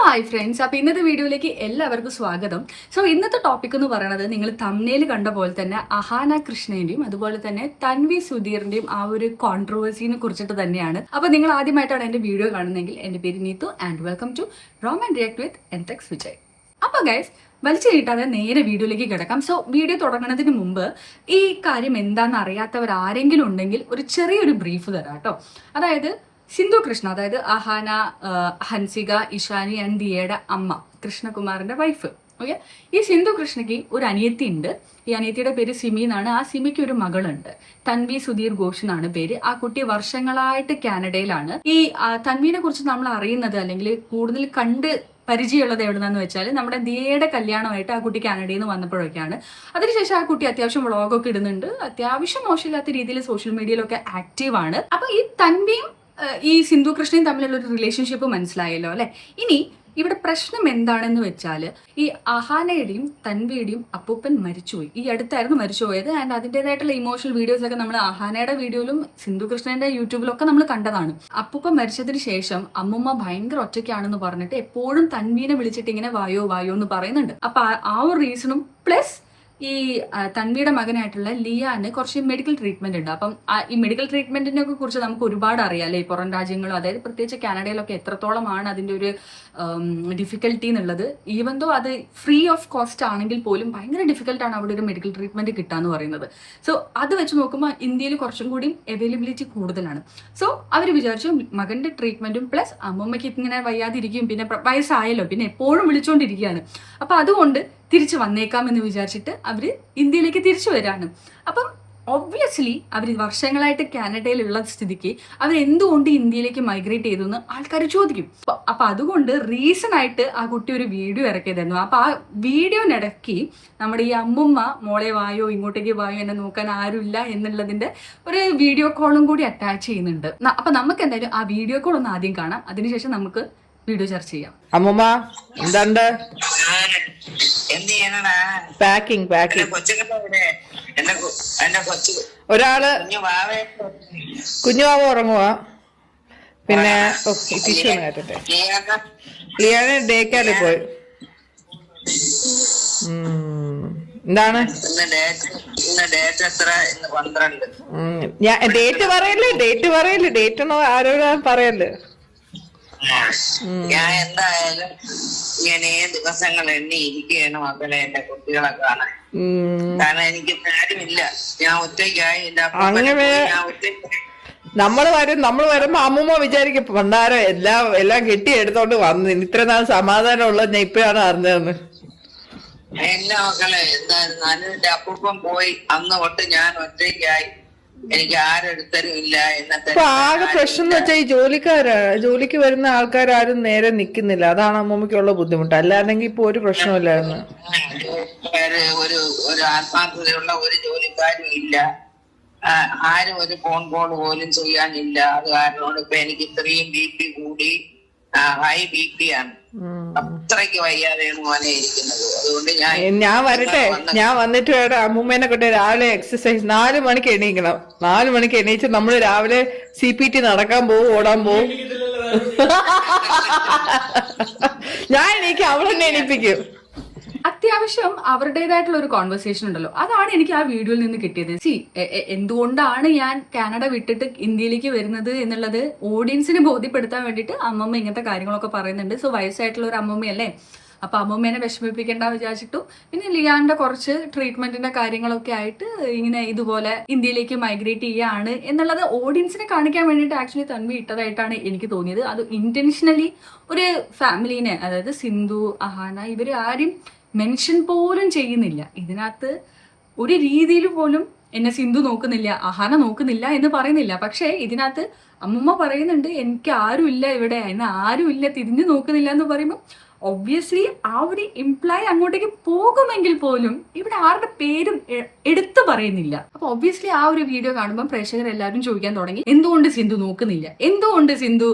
Hi friends, അപ്പോൾ ഇന്നത്തെ വീഡിയോയിലേക്ക് എല്ലാവർക്കും സ്വാഗതം. സോ ഇന്നത്തെ ടോപ്പിക് എന്ന് പറയുന്നത് നിങ്ങൾ തംബ്നെയിൽ കണ്ട പോലെ തന്നെ അഹാന കൃഷ്ണേന്റെയും അതുപോലെ തന്നെ തൻവി സുധീറിന്റെയും ആ ഒരു കോൺട്രവേഴ്സിനെ കുറിച്ചിട്ട് തന്നെയാണ്. അപ്പോൾ നിങ്ങൾ ആദ്യമായിട്ടാണ് എൻ്റെ വീഡിയോ കാണുന്നതെങ്കിൽ എൻ്റെ പേര് Neethu and welcome to roam and react with എൻടെക്സ് വിജയ്. അപ്പോൾ ഗൈസ്, വലിച്ചു നീട്ടാതെ നേരെ വീഡിയോയിലേക്ക് കിടക്കാം. സോ വീഡിയോ തുടങ്ങുന്നതിന് മുമ്പ് ഈ കാര്യം എന്താണെന്ന് അറിയാത്തവർ ആരെങ്കിലും ഉണ്ടെങ്കിൽ ഒരു ചെറിയൊരു ബ്രീഫ് തരാം കേട്ടോ. അതായത് സിന്ധു കൃഷ്ണ, അതായത് അഹാന, ഹൻസിക, ഇഷാനി ആൻഡ് ദിയയുടെ അമ്മ, കൃഷ്ണകുമാറിന്റെ വൈഫ്. ഓക്കെ, ഈ സിന്ധു കൃഷ്ണയ്ക്ക് ഒരു അനിയത്തി ഉണ്ട്. ഈ അനിയത്തിയുടെ പേര് സിമി എന്നാണ്. ആ സിമിക്ക് ഒരു മകളുണ്ട്, തൻവി സുധീർ ഘോഷ് എന്നാണ് പേര്. ആ കുട്ടി വർഷങ്ങളായിട്ട് കാനഡയിലാണ്. ഈ തൻവിനെ കുറിച്ച് നമ്മൾ അറിയുന്നത് അല്ലെങ്കിൽ കൂടുതൽ കണ്ട് പരിചയമുള്ളത് എവിടെന്നാന്ന് വെച്ചാൽ നമ്മുടെ ദിയയുടെ കല്യാണമായിട്ട് ആ കുട്ടി കാനഡയിൽ നിന്ന് വന്നപ്പോഴൊക്കെയാണ്. അതിനുശേഷം ആ കുട്ടി അത്യാവശ്യം വ്ളോഗൊക്കെ ഇടുന്നുണ്ട്, അത്യാവശ്യം മോശമില്ലാത്ത രീതിയിൽ സോഷ്യൽ മീഡിയയിലൊക്കെ ആക്റ്റീവാണ്. അപ്പൊ ഈ തൻവിയും ഈ സിന്ധു കൃഷ്ണയും തമ്മിലുള്ള ഒരു റിലേഷൻഷിപ്പ് മനസ്സിലായല്ലോ അല്ലെ. ഇനി ഇവിടെ പ്രശ്നം എന്താണെന്ന് വെച്ചാൽ ഈ അഹാനയുടെയും തൻവിയുടെയും അപ്പൂപ്പൻ മരിച്ചുപോയി. ഈ അടുത്തായിരുന്നു മരിച്ചുപോയത്. ആൻഡ് അതിൻ്റെതായിട്ടുള്ള ഇമോഷണൽ വീഡിയോസ് ഒക്കെ നമ്മൾ അഹാനയുടെ വീഡിയോയിലും സിന്ധു കൃഷ്ണന്റെ യൂട്യൂബിലൊക്കെ നമ്മൾ കണ്ടതാണ്. അപ്പൂപ്പൻ മരിച്ചതിന് ശേഷം അമ്മുമ്മ ഭയങ്കര ഒറ്റയ്ക്കാണെന്ന് പറഞ്ഞിട്ട് എപ്പോഴും തൻവീനെ വിളിച്ചിട്ട് ഇങ്ങനെ വായോ വായോ എന്ന് പറയുന്നുണ്ട്. അപ്പൊ ആ ഒരു റീസണും പ്ലസ് ഈ തൻവിയുടെ മകനായിട്ടുള്ള ലിയാന് കുറച്ച് മെഡിക്കൽ ട്രീറ്റ്മെന്റ് ഉണ്ട്. അപ്പം ഈ മെഡിക്കൽ ട്രീറ്റ്മെന്റിനെ ഒക്കെ കുറിച്ച് നമുക്ക് ഒരുപാട് അറിയാമല്ലേ. ഈ പുറം രാജ്യങ്ങളും അതായത് പ്രത്യേകിച്ച് കാനഡയിലൊക്കെ എത്രത്തോളമാണ് അതിൻ്റെ ഒരു ഡിഫിക്കൽട്ടി എന്നുള്ളത്. ഈവൻ ദോ അത് ഫ്രീ ഓഫ് കോസ്റ്റ് ആണെങ്കിൽ പോലും ഭയങ്കര ഡിഫിക്കൽട്ടാണ് അവിടെ ഒരു മെഡിക്കൽ ട്രീറ്റ്മെന്റ് കിട്ടാന്ന് പറയുന്നത്. സോ അത് വെച്ച് നോക്കുമ്പോൾ ഇന്ത്യയിൽ കുറച്ചും കൂടി അവൈലബിലിറ്റി കൂടുതലാണ്. സോ അവർ വിചാരിച്ചു മകന്റെ ട്രീറ്റ്മെന്റും പ്ലസ് അമ്മമ്മയ്ക്ക് ഇങ്ങനെ വയ്യാതിരിക്കും, പിന്നെ വയസ്സായല്ലോ, പിന്നെ എപ്പോഴും വിളിച്ചുകൊണ്ടിരിക്കുകയാണ്. അപ്പൊ അതുകൊണ്ട് തിരിച്ചു വന്നേക്കാം എന്ന് വിചാരിച്ചിട്ട് അവർ ഇന്ത്യയിലേക്ക് തിരിച്ചു വരാണ്. അപ്പം ഒബ്വിയസ്ലി അവർ വർഷങ്ങളായിട്ട് കാനഡയിലുള്ള സ്ഥിതിക്ക് അവർ എന്തുകൊണ്ട് ഇന്ത്യയിലേക്ക് മൈഗ്രേറ്റ് ചെയ്തു എന്ന് ആൾക്കാർ ചോദിക്കും. അപ്പൊ അതുകൊണ്ട് റീസൺ ആയിട്ട് ആ കുട്ടി ഒരു വീഡിയോ ഇറക്കിയതായിരുന്നു. അപ്പൊ ആ വീഡിയോനിടയ്ക്ക് നമ്മുടെ ഈ അമ്മുമ്മ മോളെ വായോ ഇങ്ങോട്ടേക്ക് വായോ എന്നെ നോക്കാൻ ആരുമില്ല എന്നുള്ളതിന്റെ ഒരു വീഡിയോ കോളും കൂടി അറ്റാച്ച് ചെയ്യുന്നുണ്ട്. അപ്പൊ നമുക്ക് എന്തായാലും ആ വീഡിയോ കോൾ ഒന്ന് ആദ്യം കാണാം, അതിനുശേഷം നമുക്ക് വീഡിയോ ചർച്ച ചെയ്യാം. അമ്മുമ്മ എന്താണ്ട് പാക്കിംഗ് ഒരാള് കുഞ്ഞുവാവ ഉറങ്ങുവാ. പിന്നെ ടിഷ്യൂ കേട്ടെ ലിയാന് ഡേക്കാല് പോയി. എന്താണ് ഡേറ്റ് പറയല്ലേ, ഡേറ്റ് ഒന്നും ആരോടാ പറയല്ലേ. ഞാൻ എന്തായാലും ഇങ്ങനെ ദിവസങ്ങൾ എണ്ണി ഇരിക്കുകയാണ് മക്കളെ എന്റെ കുട്ടികളെ കാണാൻ. കാരണം എനിക്ക് ആരുമില്ല, ഞാൻ ഒറ്റയ്ക്കായി. നമ്മള് വരുമ്പോ അമ്മൂമ്മ വിചാരിക്കും പണ്ടാരം എല്ലാം കെട്ടിയെടുത്തോണ്ട് വന്നു, ഇത്ര നാൾ സമാധാനം ഉള്ളത് ഞാൻ ഇപ്പഴാണ് അറിഞ്ഞതെന്ന്. എല്ലാ മക്കളെ എന്തായിരുന്നാലും എന്റെ അപ്പൂപ്പൻ പോയി അന്ന് തൊട്ട് ഞാൻ ഒറ്റയ്ക്കായി, എനിക്ക് ആരെടുത്തരും ഇല്ല. ഇപ്പൊ ആകെ പ്രശ്നം എന്ന് വെച്ചാൽ ഈ ജോലിക്ക് വരുന്ന ആൾക്കാരും നേരെ നിക്കുന്നില്ല, അതാണ് അമ്മൂമ്മയ്ക്കുള്ള ബുദ്ധിമുട്ട്. അല്ലാണ്ടെങ്കിൽ ഇപ്പൊ ഒരു പ്രശ്നമില്ലായിരുന്നു. ഒരു ആത്മാർത്ഥതയുള്ള ഒരു ജോലിക്കാരും ഇല്ല, ആരും ഒരു ഫോൺ കോൾ പോലും ചെയ്യാനില്ല. അത് കാരണം ഇപ്പൊ എനിക്ക് ഇത്രയും BP കൂടി, ഹൈ BP ആണ്, അത്രയ്ക്ക് വയ്യാതെയാണ് മോനെ ഇരിക്കുന്നത്. അതുകൊണ്ട് ഞാൻ വന്നിട്ട് വേണം അമ്മൂമ്മേനെ കൊണ്ട് രാവിലെ എക്സസൈസ് 4 മണിക്ക് എണീക്കണം. 4 മണിക്ക് എണീച്ച് നമ്മള് രാവിലെ CPT നടക്കാൻ പോവും, ഓടാൻ പോവും. ഞാൻ എണീക്കും, അവളെന്നെ എണീപ്പിക്കും. അത്യാവശ്യം അവരുടേതായിട്ടുള്ള ഒരു കോൺവെർസേഷൻ ഉണ്ടല്ലോ, അതാണ് എനിക്ക് ആ വീഡിയോയിൽ നിന്ന് കിട്ടിയത്. എന്തുകൊണ്ടാണ് ഞാൻ കാനഡ വിട്ടിട്ട് ഇന്ത്യയിലേക്ക് വരുന്നത് എന്നുള്ളത് ഓഡിയൻസിനെ ബോധ്യപ്പെടുത്താൻ വേണ്ടിയിട്ട് അമ്മമ്മ ഇങ്ങനത്തെ കാര്യങ്ങളൊക്കെ പറയുന്നുണ്ട്. സോ വയസ്സായിട്ടുള്ള ഒരു അമ്മമ്മയല്ലേ, അപ്പൊ അമ്മമ്മേനെ വിഷമിപ്പിക്കേണ്ട വിചാരിച്ചിട്ടു. പിന്നെ ലിയാന്റെ കുറച്ച് ട്രീറ്റ്മെന്റിന്റെ കാര്യങ്ങളൊക്കെ ആയിട്ട് ഇങ്ങനെ ഇതുപോലെ ഇന്ത്യയിലേക്ക് മൈഗ്രേറ്റ് ചെയ്യാണ് എന്നുള്ളത് ഓഡിയൻസിനെ കാണിക്കാൻ വേണ്ടിയിട്ട് ആക്ച്വലി തൻവി ഇട്ടതായിട്ടാണ് എനിക്ക് തോന്നിയത്. അത് ഇന്റൻഷനലി ഒരു ഫാമിലീനെ, അതായത് സിന്ധു, അഹാന, ഇവര് ആരും മെൻഷൻ പോലും ചെയ്യുന്നില്ല ഇതിനകത്ത്. ഒരു രീതിയിൽ പോലും എന്നെ സിന്ധു നോക്കുന്നില്ല, അഹാന നോക്കുന്നില്ല എന്ന് പറയുന്നില്ല. പക്ഷേ ഇതിനകത്ത് അമ്മമ്മ പറയുന്നുണ്ട് എനിക്ക് ആരുമില്ല ഇവിടെ, എന്നെ ആരുമില്ല, തിരിഞ്ഞു നോക്കുന്നില്ല എന്ന് പറയുമ്പോൾ ഒബ്വിയസ്ലി ആ ഒരു ഇംപ്ലൈ അങ്ങോട്ടേക്ക് പോകുമെങ്കിൽ പോലും ഇവിടെ ആരുടെ പേരും എടുത്തു പറയുന്നില്ല. അപ്പൊ ഒബ്വിയസ്ലി ആ ഒരു വീഡിയോ കാണുമ്പോൾ പ്രേക്ഷകർ എല്ലാവരും ചോദിക്കാൻ തുടങ്ങി, എന്തുകൊണ്ട് സിന്ധു നോക്കുന്നില്ല, എന്തുകൊണ്ട് സിന്ധു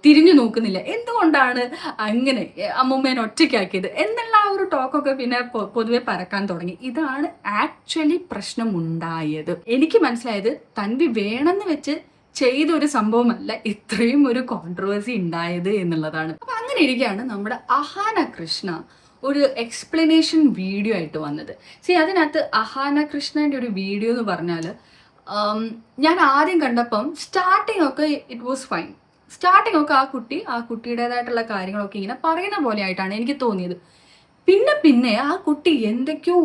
തിരിഞ്ഞു നോക്കുന്നില്ല, എന്തുകൊണ്ടാണ് അങ്ങനെ അമ്മൂമ്മേനെ ഒറ്റയ്ക്കാക്കിയത് എന്നുള്ള ആ ഒരു ടോക്കൊക്കെ പിന്നെ പൊതുവെ പരക്കാൻ തുടങ്ങി. ഇതാണ് ആക്ച്വലി പ്രശ്നം ഉണ്ടായത്. എനിക്ക് മനസ്സിലായത് തൻവി വേണമെന്ന് വെച്ച് ചെയ്തൊരു സംഭവമല്ല ഇത്രയും ഒരു കോൺട്രവേഴ്സി ഉണ്ടായത് എന്നുള്ളതാണ്. അപ്പൊ അങ്ങനെ ഇരിക്കുകയാണ് നമ്മുടെ അഹാന കൃഷ്ണ ഒരു എക്സ്പ്ലനേഷൻ വീഡിയോ ആയിട്ട് വന്നത്. അതിനകത്ത് അഹാന കൃഷ്ണന്റെ ഒരു വീഡിയോ എന്ന് പറഞ്ഞാൽ ഞാൻ ആദ്യം കണ്ടപ്പം സ്റ്റാർട്ടിങ് ഒക്കെ ഇറ്റ് വാസ് ഫൈൻ. സ്റ്റാർട്ടിങ് ഒക്കെ ആ കുട്ടിയുടേതായിട്ടുള്ള കാര്യങ്ങളൊക്കെ ഇങ്ങനെ പറയുന്ന പോലെ ആയിട്ടാണ് എനിക്ക് തോന്നിയത്. പിന്നെ ആ കുട്ടി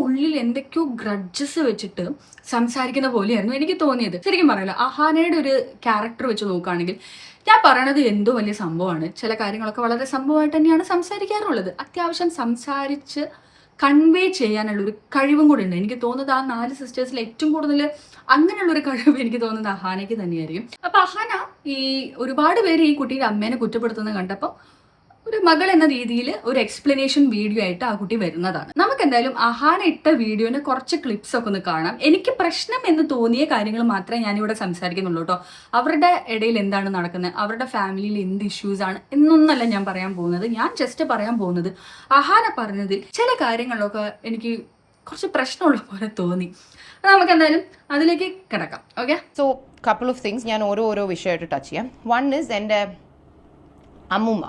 ഉള്ളിൽ എന്തൊക്കെയോ ഗ്രഡ്ജസ് വെച്ചിട്ട് സംസാരിക്കുന്ന പോലെയായിരുന്നു എനിക്ക് തോന്നിയത്. ശരിക്കും പറയല്ലോ, അഹാനയുടെ ഒരു ക്യാരക്ടർ വെച്ച് നോക്കുകയാണെങ്കിൽ ഞാൻ പറയണത് എന്തോ വലിയ സംഭവമാണ്. ചില കാര്യങ്ങളൊക്കെ വളരെ സംഭവമായിട്ട് തന്നെയാണ് സംസാരിക്കാറുള്ളത്. അത്യാവശ്യം സംസാരിച്ച് കൺവേ ചെയ്യാനുള്ളൊരു കഴിവും കൂടി ഉണ്ട്. എനിക്ക് തോന്നുന്നത് ആ 4 സിസ്റ്റേഴ്സിൽ ഏറ്റവും കൂടുതൽ അങ്ങനെയുള്ളൊരു കഴിവ് എനിക്ക് തോന്നുന്നത് അഹാനയ്ക്ക് തന്നെയായിരിക്കും. അപ്പൊ അഹാന ഈ ഒരുപാട് പേര് ഈ കുട്ടിയുടെ അമ്മേനെ കുറ്റപ്പെടുത്തുന്നത് കണ്ടപ്പോൾ ഒരു മകൾ എന്ന രീതിയിൽ ഒരു എക്സ്പ്ലനേഷൻ വീഡിയോ ആയിട്ട് ആ കുട്ടി വരുന്നതാണ്. നമുക്ക് എന്തായാലും അഹാന ഇട്ട വീഡിയോന്റെ കുറച്ച് ക്ലിപ്സ് ഒക്കെ ഒന്ന് കാണാം. എനിക്ക് പ്രശ്നം എന്ന് തോന്നിയ കാര്യങ്ങൾ മാത്രമേ ഞാനിവിടെ സംസാരിക്കുന്നുള്ളൂ കേട്ടോ. അവരുടെ ഇടയിൽ എന്താണ് നടക്കുന്നത്, അവരുടെ ഫാമിലിയിൽ എന്ത് ഇഷ്യൂസ് ആണ് എന്നൊന്നല്ല ഞാൻ പറയാൻ പോകുന്നത്. ഞാൻ ജസ്റ്റ് പറയാൻ പോകുന്നത് അഹാന പറഞ്ഞതിൽ ചില കാര്യങ്ങളിലൊക്കെ എനിക്ക് കുറച്ച് പ്രശ്നമുള്ള പോലെ തോന്നി. നമുക്ക് എന്തായാലും അതിലേക്ക് കിടക്കാം. Okay, so couple of things ഞാൻ ഓരോ വിഷയമായിട്ട് ടച്ച് ചെയ്യാം. വൺ ഈസ് എൻ്റെ അമ്മുമ്മ.